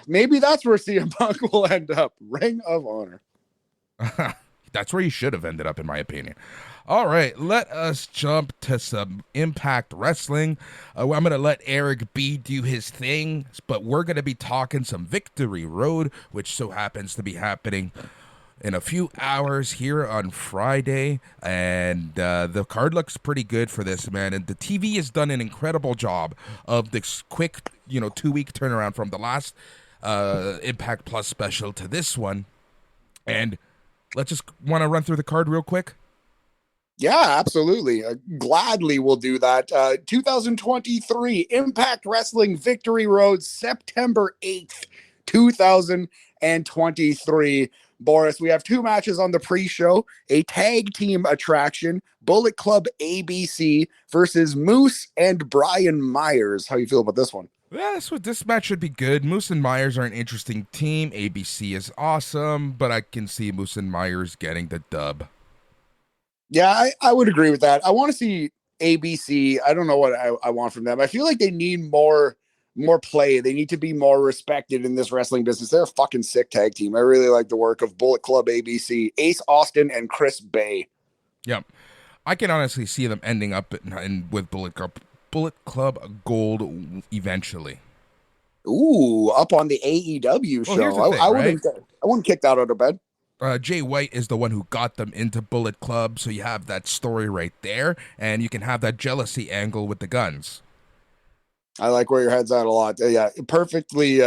[SPEAKER 2] Maybe that's where CM Punk will end up. Ring of Honor.
[SPEAKER 1] That's where you should have ended up, in my opinion. All right, let us jump to some Impact Wrestling. I'm going to let Eric B do his thing, but we're going to be talking some Victory Road, which so happens to be happening in a few hours here on Friday. And the card looks pretty good for this, man. And the TV has done an incredible job of this quick, 2-week turnaround from the last Impact Plus special to this one. And let's just want to run through the card real quick.
[SPEAKER 2] Yeah, absolutely. Gladly will do that. 2023 Impact Wrestling Victory Road, September 8th, 2023. Boris, we have 2 matches on the pre-show. A tag team attraction, Bullet Club ABC versus Moose and Brian Myers. How you feel about this one?
[SPEAKER 1] Yeah, this match should be good. Moose and Myers are an interesting team. ABC is awesome, but I can see Moose and Myers getting the dub.
[SPEAKER 2] Yeah, I would agree with that. I want to see ABC. I don't know what I want from them. I feel like they need more play. They need to be more respected in this wrestling business. They're a fucking sick tag team. I really like the work of Bullet Club ABC, Ace Austin and Chris Bay.
[SPEAKER 1] Yeah, I can honestly see them ending up with Bullet Club Gold eventually.
[SPEAKER 2] Ooh, up on the AEW show.
[SPEAKER 1] Well, I
[SPEAKER 2] wouldn't kick that out of bed.
[SPEAKER 1] Jay White is the one who got them into Bullet Club, so you have that story right there, and you can have that jealousy angle with the Guns.
[SPEAKER 2] I like where your head's at a lot. Yeah, perfectly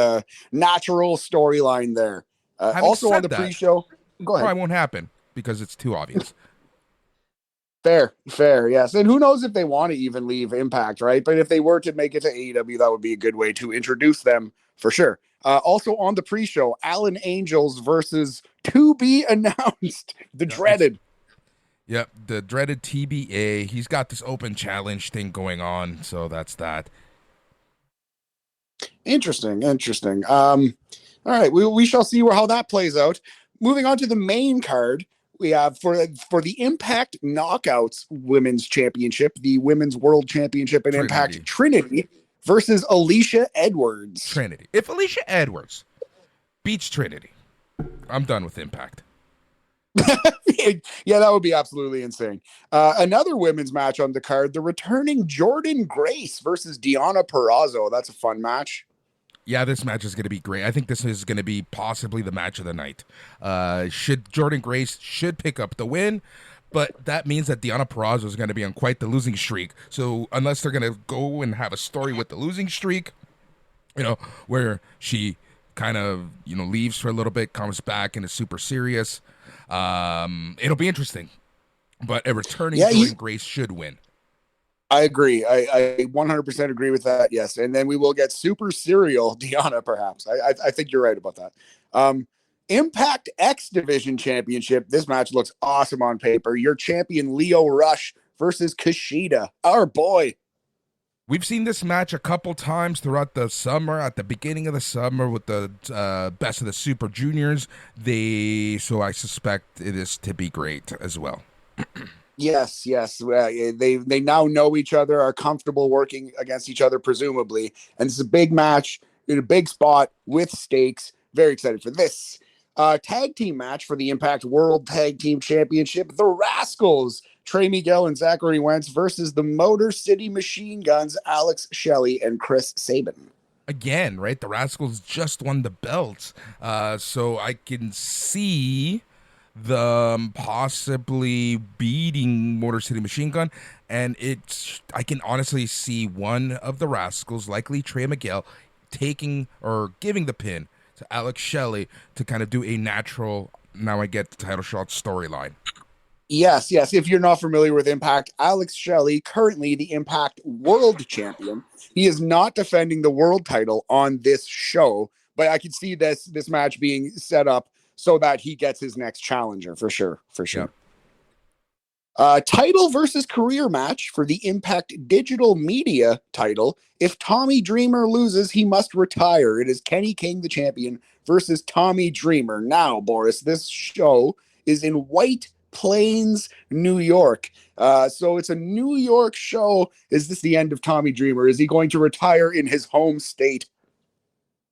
[SPEAKER 2] natural storyline there. Also on the pre-show, go ahead.
[SPEAKER 1] Probably won't happen because it's too obvious.
[SPEAKER 2] Fair, yes. And who knows if they want to even leave Impact, right? But if they were to make it to AEW, that would be a good way to introduce them for sure. Also on the pre-show, Allen Angels versus to be announced, the dreaded.
[SPEAKER 1] Yep, the dreaded TBA. He's got this open challenge thing going on, so that's that.
[SPEAKER 2] Interesting. All right, we shall see how that plays out. Moving on to the main card, we have for the Impact Knockouts Women's Championship, the Women's World Championship in Impact, Trinity versus Alicia Edwards.
[SPEAKER 1] Trinity. If Alicia Edwards beats Trinity, I'm done with Impact.
[SPEAKER 2] Yeah, that would be absolutely insane. Another women's match on the card, the returning Jordan Grace versus Deonna Purrazzo. That's a fun match.
[SPEAKER 1] Yeah, this match is going to be great. I think this is going to be possibly the match of the night. Jordan Grace should pick up the win, but that means that Deonna Purrazzo is going to be on quite the losing streak. So unless they're going to go and have a story with the losing streak, where she kind of, leaves for a little bit, comes back and is super serious, it'll be interesting. But a returning Jordan Grace should win.
[SPEAKER 2] I agree. I 100% agree with that. Yes, and then we will get super serial Diana. Perhaps I think you're right about that. Um, Impact X Division Championship. This match looks awesome on paper. Your champion Leo Rush versus Kushida, our boy.
[SPEAKER 1] We've seen this match a couple times throughout the summer, at the beginning of the summer with the best of the Super Juniors. So I suspect it is to be great as well.
[SPEAKER 2] Yes, yes. They now know each other, are comfortable working against each other, presumably, and it's a big match in a big spot with stakes. Very excited for this. Tag team match for the Impact World Tag Team Championship. The Rascals, Trey Miguel and Zachary Wentz versus the Motor City Machine Guns, Alex Shelley and Chris Sabin.
[SPEAKER 1] Again, right? The Rascals just won the belts, so I can see them possibly beating Motor City Machine Gun, and I can honestly see one of the Rascals, likely Trey Miguel, taking or giving the pin to Alex Shelley to kind of do a natural. Now I get the title shot storyline.
[SPEAKER 2] Yes, yes. If you're not familiar with Impact, Alex Shelley, currently the Impact World Champion, he is not defending the world title on this show, but I can see this match being set up so that he gets his next challenger for sure, for
[SPEAKER 1] Yeah.
[SPEAKER 2] sure. Title versus career match for the Impact Digital Media title. If Tommy Dreamer loses, he must retire. It is Kenny King, the champion, versus Tommy Dreamer. Now, Boris, this show is in White Plains, New York. So it's a New York show. Is this the end of Tommy Dreamer? Is he going to retire in his home state?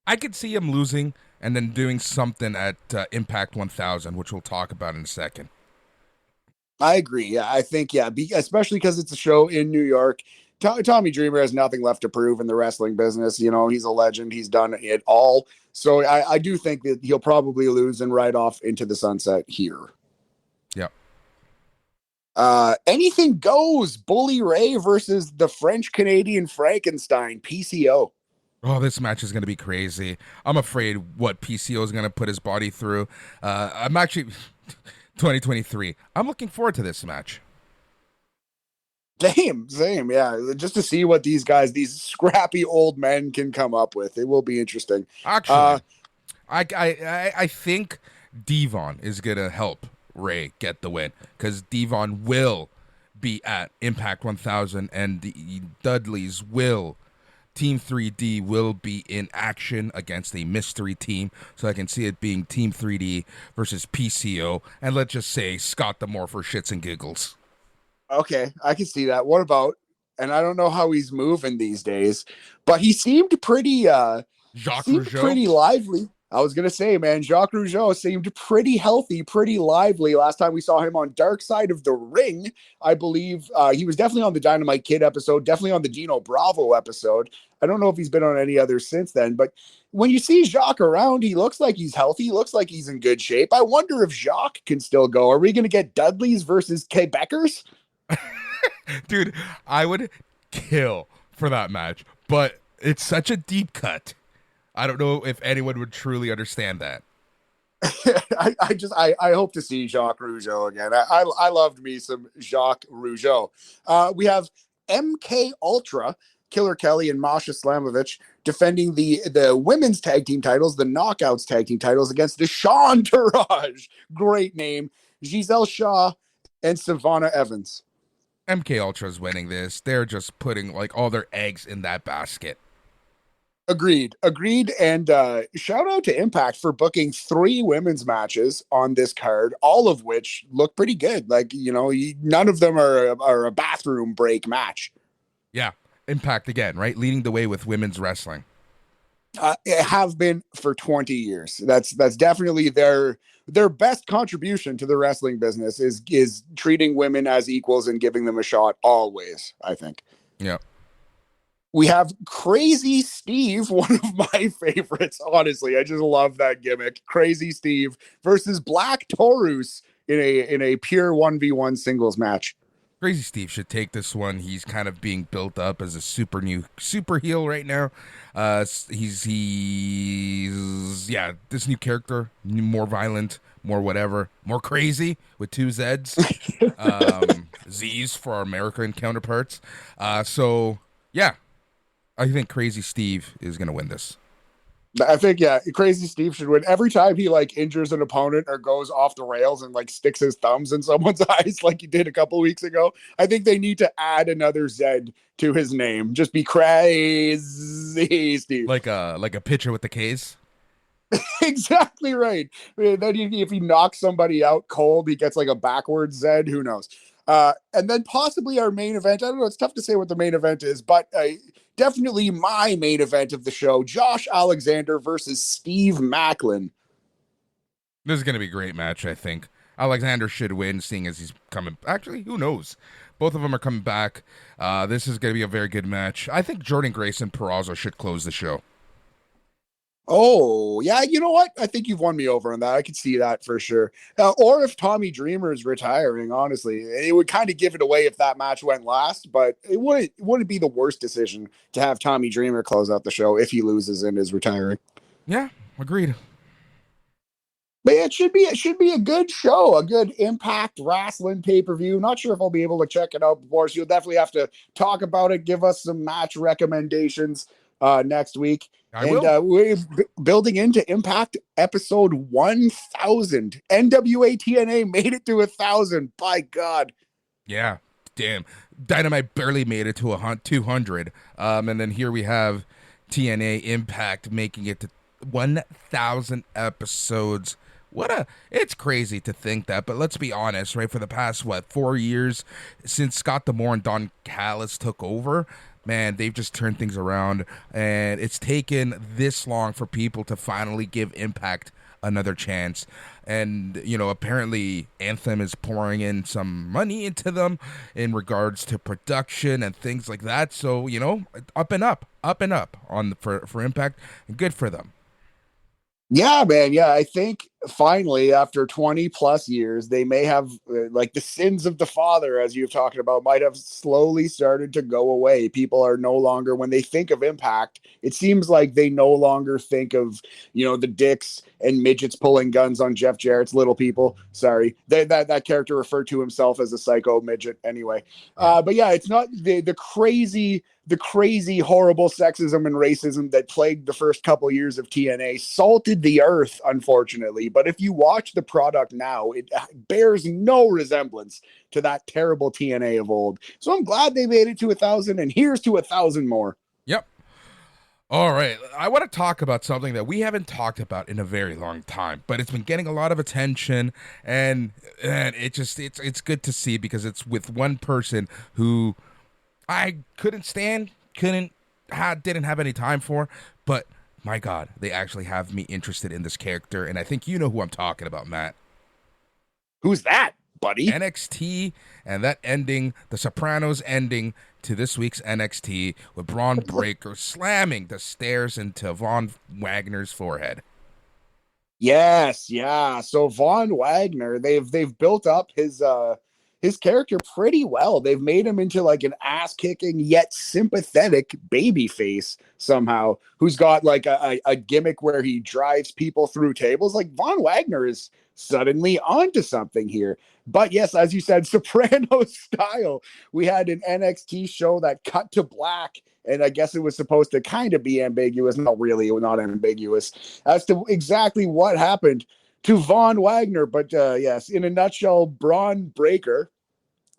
[SPEAKER 1] I could see him losing and then doing something at Impact 1000, which we'll talk about in a second.
[SPEAKER 2] I agree. Yeah, I think, yeah, especially because it's a show in New York. Tommy Dreamer has nothing left to prove in the wrestling business. You know, he's a legend. He's done it all. So I do think that he'll probably lose and ride off into the sunset here.
[SPEAKER 1] Yeah.
[SPEAKER 2] Anything goes. Bully Ray versus the French Canadian Frankenstein, PCO.
[SPEAKER 1] Oh, this match is going to be crazy. I'm afraid what PCO is going to put his body through. I'm actually 2023. I'm looking forward to this match.
[SPEAKER 2] Same, yeah. Just to see what these guys, these scrappy old men, can come up with. It will be interesting.
[SPEAKER 1] Actually, I think Devon is going to help Ray get the win because Devon will be at Impact 1000 and the Dudleys will. Team 3D will be in action against a mystery team, so I can see it being Team 3D versus PCO, and let's just say Scott D'Amore for shits and giggles.
[SPEAKER 2] Okay, I can see that. What about? And I don't know how he's moving these days, but he seemed pretty.
[SPEAKER 1] Jacques
[SPEAKER 2] Seemed
[SPEAKER 1] Rougeau?
[SPEAKER 2] pretty lively. I was gonna say, man, Jacques Rougeau seemed pretty healthy, pretty lively. Last time we saw him on Dark Side of the Ring, I believe he was definitely on the Dynamite Kid episode, definitely on the Dino Bravo episode. I don't know if he's been on any others since then, but when you see Jacques around, he looks like he's healthy. He looks like he's in good shape. I wonder if Jacques can still go. Are we going to get Dudleys versus Quebecers?
[SPEAKER 1] Dude, I would kill for that match, but it's such a deep cut. I don't know if anyone would truly understand that.
[SPEAKER 2] I hope to see Jacques Rougeau again. I loved me some Jacques Rougeau. We have MK Ultra, Killer Kelly and Masha Slamovich defending the women's tag team titles, the Knockouts tag team titles against the Shawntourage. Great name. Giselle Shaw and Savannah Evans.
[SPEAKER 1] MK Ultra's winning this. They're just putting like all their eggs in that basket.
[SPEAKER 2] Agreed. And shout out to Impact for booking 3 women's matches on this card, all of which look pretty good. Like, you know, none of them are a bathroom break match.
[SPEAKER 1] Yeah, Impact again, right? Leading the way with women's wrestling.
[SPEAKER 2] It have been for 20 years. That's definitely their best contribution to the wrestling business is treating women as equals and giving them a shot always, I think.
[SPEAKER 1] Yeah.
[SPEAKER 2] We have Crazy Steve, one of my favorites. Honestly, I just love that gimmick. Crazy Steve versus Black Taurus in a pure 1v1 singles match.
[SPEAKER 1] Crazy Steve should take this one. He's kind of being built up as a super heel right now. He's this new character, more violent, more whatever, more crazy with two Z's, Z's for our American counterparts. So yeah, I think Crazy Steve is gonna win this.
[SPEAKER 2] I think, yeah, Crazy Steve should win. Every time he like injures an opponent or goes off the rails and like sticks his thumbs in someone's eyes like he did a couple weeks ago, I think they need to add another Z to his name. Just be Crazy Steve.
[SPEAKER 1] Like a pitcher with the K's.
[SPEAKER 2] Exactly right. Then if he knocks somebody out cold, he gets like a backwards Z. Who knows? And then possibly our main event. I don't know. It's tough to say what the main event is, but definitely my main event of the show: Josh Alexander versus Steve Macklin.
[SPEAKER 1] This is gonna be a great match. I think Alexander should win, seeing as he's coming. Actually, who knows? Both of them are coming back. This is gonna be a very good match. I think Jordan Grace and Peraza should close the show.
[SPEAKER 2] Oh, yeah. You know what? I think you've won me over on that. I could see that for sure. Or if Tommy Dreamer is retiring, honestly, it would kind of give it away if that match went last, but it wouldn't be the worst decision to have Tommy Dreamer close out the show if he loses and is retiring.
[SPEAKER 1] Yeah, agreed.
[SPEAKER 2] But yeah, it should be a good show, a good Impact Wrestling pay-per-view. Not sure if I'll be able to check it out, Boris. You'll definitely have to talk about it, give us some match recommendations next week.
[SPEAKER 1] I will.
[SPEAKER 2] We're building into Impact episode 1000. NWA TNA made it to 1,000. By God.
[SPEAKER 1] Yeah, damn. Dynamite barely made it to 200. And then here we have TNA Impact making it to 1,000 episodes. It's crazy to think that, but let's be honest, right? For the past, 4 years since Scott D'Amore and Don Callis took over, man, they've just turned things around, and it's taken this long for people to finally give Impact another chance. And apparently Anthem is pouring in some money into them in regards to production and things like that. So up and up on for Impact, and good for them.
[SPEAKER 2] Yeah, man. Yeah, I think finally, after 20 plus years, they may have like the sins of the father, as you've talked about, might have slowly started to go away. People are no longer, when they think of Impact, it seems like they no longer think of, the dicks and midgets pulling guns on Jeff Jarrett's little people. Sorry, that character referred to himself as a psycho midget anyway. But yeah, it's not the crazy, horrible sexism and racism that plagued the first couple years of TNA salted the earth, unfortunately. But if you watch the product now, it bears no resemblance to that terrible TNA of old. So I'm glad they made it to 1,000, and here's to 1,000 more.
[SPEAKER 1] Yep. All right. I want to talk about something that we haven't talked about in a very long time, but it's been getting a lot of attention, and it's good to see, because it's with one person who I couldn't stand, didn't have any time for, but my God, they actually have me interested in this character, and I think you know who I'm talking about, Matt.
[SPEAKER 2] Who's that, buddy?
[SPEAKER 1] NXT, and that ending, the Sopranos ending to this week's NXT, with Braun Breaker slamming the stairs into Von Wagner's forehead.
[SPEAKER 2] Yes, yeah. So Von Wagner, they've built up his character pretty well. They've made him into like an ass-kicking yet sympathetic baby face somehow, who's got like a gimmick where he drives people through tables. Like Von Wagner is suddenly onto something here. But yes, as you said, Sopranos style. We had an NXT show that cut to black, and I guess it was supposed to kind of be ambiguous. Not really, not ambiguous as to exactly what happened to Von Wagner. But yes, in a nutshell, Braun Breaker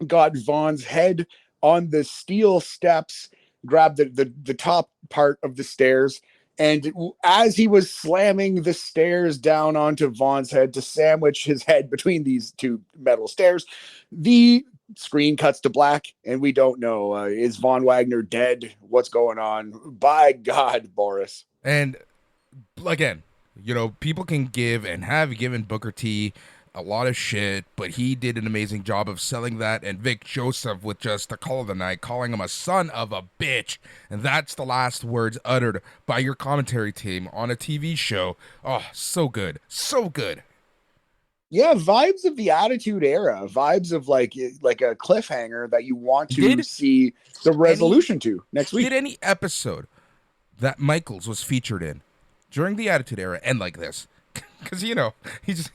[SPEAKER 2] got Von's head on the steel steps, grabbed the top part of the stairs, and as he was slamming the stairs down onto Von's head to sandwich his head between these two metal stairs, the screen cuts to black, and we don't know, is Von Wagner dead? What's going on? By God, Boris.
[SPEAKER 1] And again, people can give and have given Booker T a lot of shit, but he did an amazing job of selling that, and Vic Joseph with just the call of the night, calling him a son of a bitch, and that's the last words uttered by your commentary team on a TV show. Oh, so good. So good.
[SPEAKER 2] Yeah, vibes of the Attitude Era, vibes of like a cliffhanger that you want to see the resolution to next week.
[SPEAKER 1] Did any episode that Michaels was featured in during the Attitude Era end like this? because he's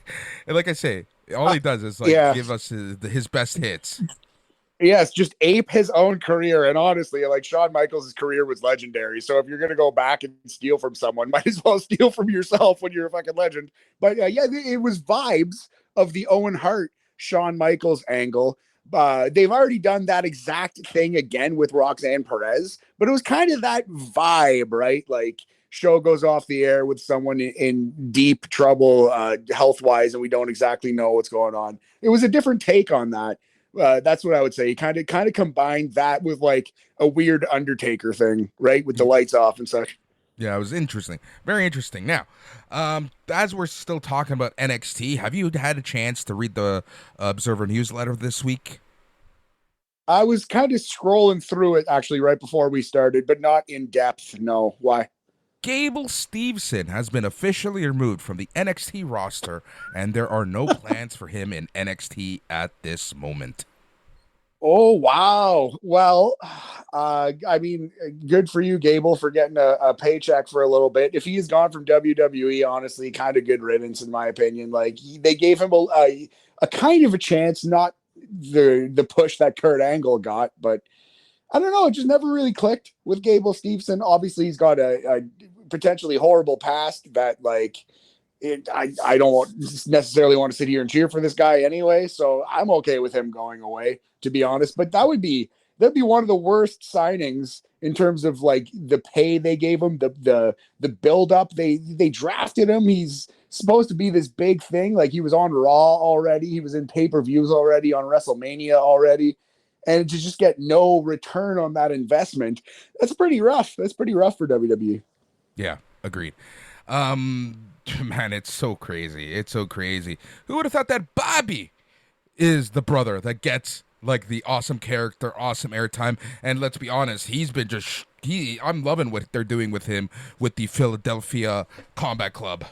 [SPEAKER 1] like I say, all
[SPEAKER 2] Uh,
[SPEAKER 1] he does is like
[SPEAKER 2] yeah.
[SPEAKER 1] give us his best hits.
[SPEAKER 2] Yes, just ape his own career. And honestly, like Shawn Michaels' career was legendary. So if you're gonna go back and steal from someone, might as well steal from yourself when you're a fucking legend. But yeah, it was vibes of the Owen Hart Shawn Michaels angle. They've already done that exact thing again with Roxanne Perez, but it was kind of that vibe, right? Like show goes off the air with someone in deep trouble health wise, and we don't exactly know what's going on. It was a different take on that. That's what I would say. Kind of combined that with like a weird Undertaker thing, right? With the lights off and such.
[SPEAKER 1] Yeah, it was interesting. Very interesting. Now, as we're still talking about NXT, have you had a chance to read the Observer newsletter this week?
[SPEAKER 2] I was kind of scrolling through it actually right before we started, but not in depth. No, why?
[SPEAKER 1] Gable Steveson has been officially removed from the NXT roster, and there are no plans for him in NXT at this moment.
[SPEAKER 2] Oh wow. Well, I mean, good for you, Gable, for getting a paycheck for a little bit. If he's gone from WWE, honestly, kind of good riddance in my opinion. Like they gave him a kind of a chance, not the push that Kurt Angle got, but I don't know. It just never really clicked with Gable Steveson. Obviously, he's got a potentially horrible past that like I don't necessarily want to sit here and cheer for this guy anyway, so I'm okay with him going away, to be honest. But that'd be one of the worst signings in terms of like the pay they gave him, the build up. They drafted him. He's supposed to be this big thing. Like he was on Raw already. He was in pay-per-views already, on WrestleMania already. And to just get no return on that investment, that's pretty rough. That's pretty rough for WWE.
[SPEAKER 1] Yeah, agreed. Man, it's so crazy. It's so crazy. Who would have thought that Bobby is the brother that gets like the awesome character, awesome airtime? And let's be honest, he's been just he. I'm loving what they're doing with him with the Philadelphia Combat Club.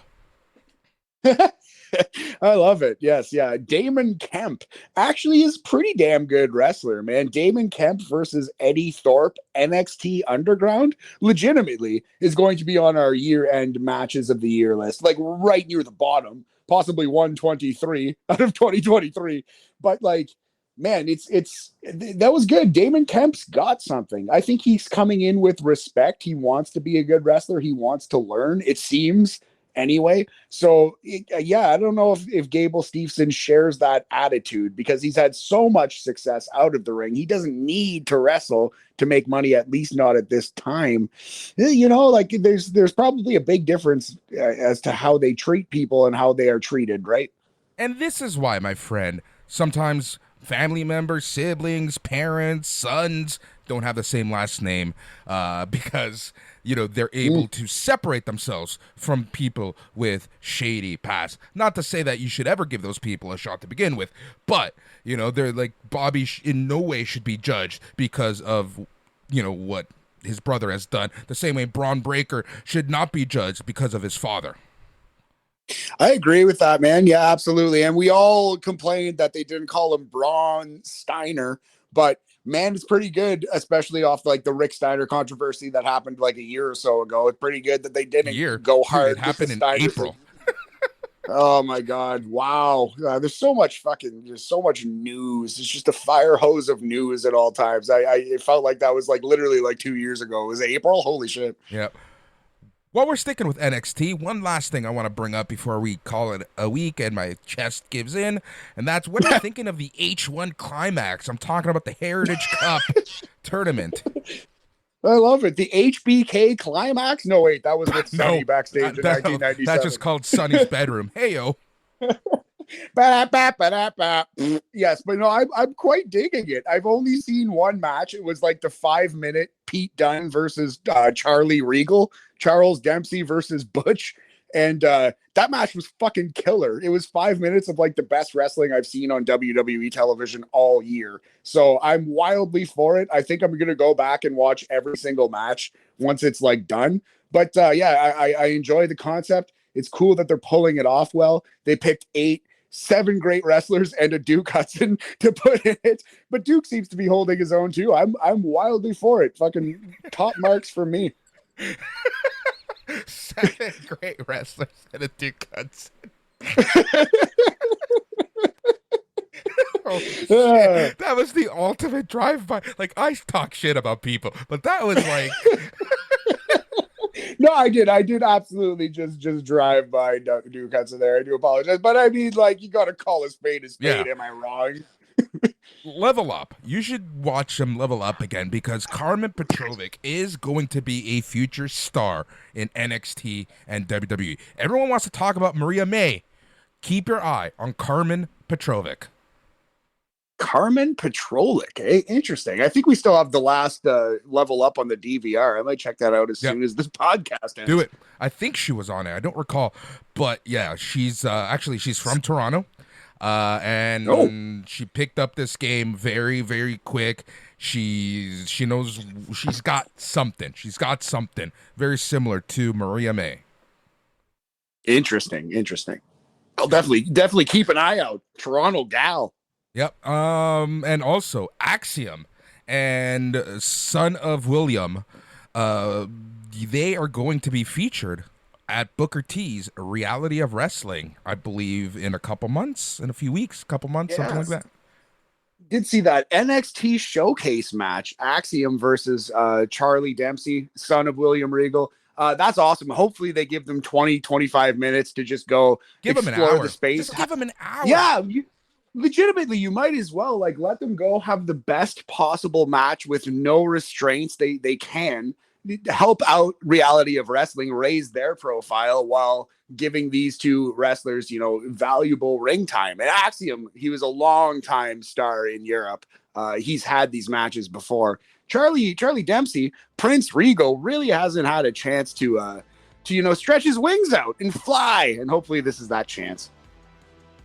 [SPEAKER 2] I love it. Yes, yeah. Damon Kemp actually is pretty damn good wrestler, man. Damon Kemp versus Eddie Thorpe, NXT Underground, legitimately is going to be on our year-end matches of the year list, like right near the bottom, possibly 123 out of 2023. But like, man, it's that was good. Damon Kemp's got something. I think he's coming in with respect. He wants to be a good wrestler. He wants to learn. It seems anyway. So yeah, I don't know if Gable Steveson shares that attitude because he's had so much success out of the ring. He doesn't need to wrestle to make money, at least not at this time. Like there's probably a big difference as to how they treat people and how they are treated, right?
[SPEAKER 1] And this is why, my friend, sometimes family members, siblings, parents, sons don't have the same last name because they're able to separate themselves from people with shady past. Not to say that you should ever give those people a shot to begin with, but they're like Bobby in no way should be judged because of what his brother has done. The same way Braun Breaker should not be judged because of his father.
[SPEAKER 2] I agree with that, man. Yeah, absolutely. And we all complained that they didn't call him Braun Steiner, but man, it's pretty good, especially off like the Rick Steiner controversy that happened like a year or so ago. It's pretty good that they didn't go hard.
[SPEAKER 1] Dude, it happened in April.
[SPEAKER 2] Oh my God. Wow. There's so much news. It's just a fire hose of news at all times. It felt like that was like literally like 2 years ago. It was April. Holy shit.
[SPEAKER 1] Yep. While we're sticking with NXT, one last thing I want to bring up before we call it a week and my chest gives in, and that's what are you thinking of the H1 Climax? I'm talking about the Heritage Cup tournament.
[SPEAKER 2] I love it. The HBK Climax? No, wait, that was with Sonny backstage in 1997.
[SPEAKER 1] That's just called Sonny's bedroom. Hey, yo.
[SPEAKER 2] Yes, but no, I'm quite digging it. I've only seen one match. It was like the 5-minute Pete Dunne versus Charlie Regal, Charles Dempsey versus Butch. And that match was fucking killer. It was 5 minutes of like the best wrestling I've seen on WWE television all year. So I'm wildly for it. I think I'm going to go back and watch every single match once it's like done. But yeah, I enjoy the concept. It's cool that they're pulling it off well. They picked 7 great wrestlers and a Duke Hudson to put in it. But Duke seems to be holding his own too. I'm wildly for it. Fucking top marks for me.
[SPEAKER 1] 7 great wrestlers and a Duke Hudson. Holy shit. That was the ultimate drive-by. Like, I talk shit about people, but that was like...
[SPEAKER 2] No, I did absolutely just drive by Duke Hudson there. I do apologize. But I mean, like, you got to call a spade.
[SPEAKER 1] Yeah.
[SPEAKER 2] Am I wrong?
[SPEAKER 1] Level up. You should watch him level up again because Carmen Petrovic is going to be a future star in NXT and WWE. Everyone wants to talk about Maria May. Keep your eye on Carmen Petrovic.
[SPEAKER 2] Carmen Petrovic. Hey, interesting. I think we still have the last level up on the DVR. I might check that out as soon as this podcast ends.
[SPEAKER 1] Do it. I think she was on it. I don't recall. But yeah, she's she's from Toronto. And she picked up this game very, very quick. She knows she's got something. She's got something very similar to Maria May.
[SPEAKER 2] Interesting. I'll definitely keep an eye out. Toronto gal.
[SPEAKER 1] Yep. And also Axiom and Son of William, they are going to be featured at Booker T's Reality of Wrestling, I believe, in a few weeks, something like that.
[SPEAKER 2] Did see that NXT showcase match, Axiom versus Charlie Dempsey, Son of William Regal. That's awesome. Hopefully they give them 20-25 minutes to just go
[SPEAKER 1] give
[SPEAKER 2] explore
[SPEAKER 1] them an hour.
[SPEAKER 2] The space.
[SPEAKER 1] Just give them an hour.
[SPEAKER 2] Yeah, legitimately, you might as well let them go have the best possible match with no restraints. They can help out Reality of Wrestling, raise their profile while giving these two wrestlers, valuable ring time. And Axiom, he was a long-time star in Europe. He's had these matches before. Charlie Dempsey, Prince Regal, really hasn't had a chance to stretch his wings out and fly. And hopefully this is that chance.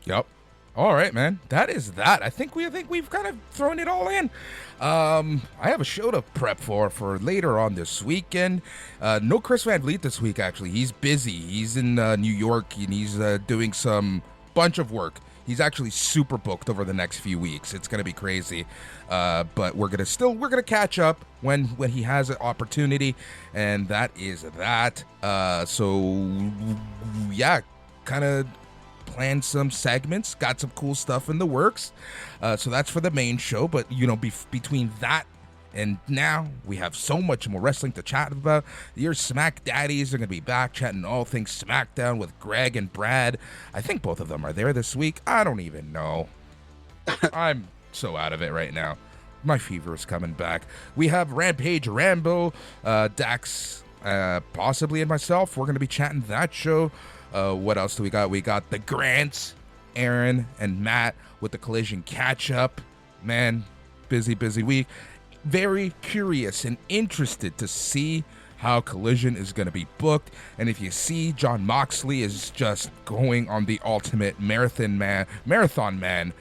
[SPEAKER 1] Yep. All right, man. That is that. I think we've kind of thrown it all in. I have a show to prep for later on this weekend. No Chris Van Vliet this week, actually. He's busy. He's in New York, and he's doing some bunch of work. He's actually super booked over the next few weeks. It's gonna be crazy. But we're gonna catch up when he has an opportunity, and that is that. So yeah, kind of planned some segments, got some cool stuff in the works. So that's for the main show, but between that and now, we have so much more wrestling to chat about. Your Smack Daddies are going to be back chatting all things SmackDown with Greg and Brad. I think both of them are there this week. I don't even know. I'm so out of it right now. My fever is coming back. We have Rampage Rambo, Dax, possibly, and myself. We're going to be chatting that show. What else do we got? We got the Grants, Aaron, and Matt with the Collision catch-up. Man, busy week. Very curious and interested to see how Collision is going to be booked. And if you see, John Moxley is just going on the ultimate marathon man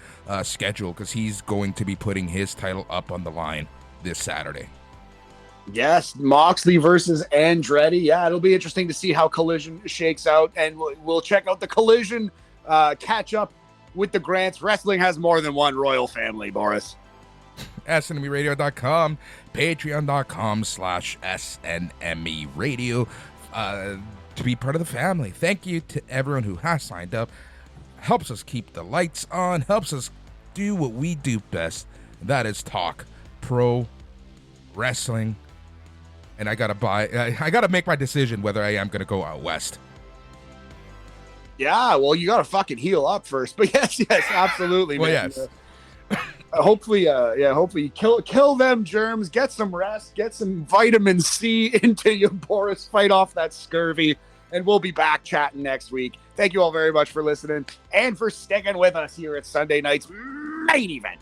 [SPEAKER 1] schedule, because he's going to be putting his title up on the line this Saturday.
[SPEAKER 2] Yes, Moxley versus Andretti. Yeah, it'll be interesting to see how Collision shakes out, and we'll check out the Collision catch up with the Grants. Wrestling has more than one royal family, Boris.
[SPEAKER 1] SNMEradio.com, Patreon.com/SNME Radio to be part of the family. Thank you to everyone who has signed up. Helps us keep the lights on, helps us do what we do best, and that is talk pro wrestling. And I gotta make my decision whether I am gonna go out west.
[SPEAKER 2] Yeah, well, you gotta fucking heal up first. But yes, absolutely.
[SPEAKER 1] Well,
[SPEAKER 2] man.
[SPEAKER 1] yes.
[SPEAKER 2] Hopefully kill them germs, get some rest, get some vitamin C into you, Boris, fight off that scurvy, and we'll be back chatting next week. Thank you all very much for listening and for sticking with us here at Sunday night's main event.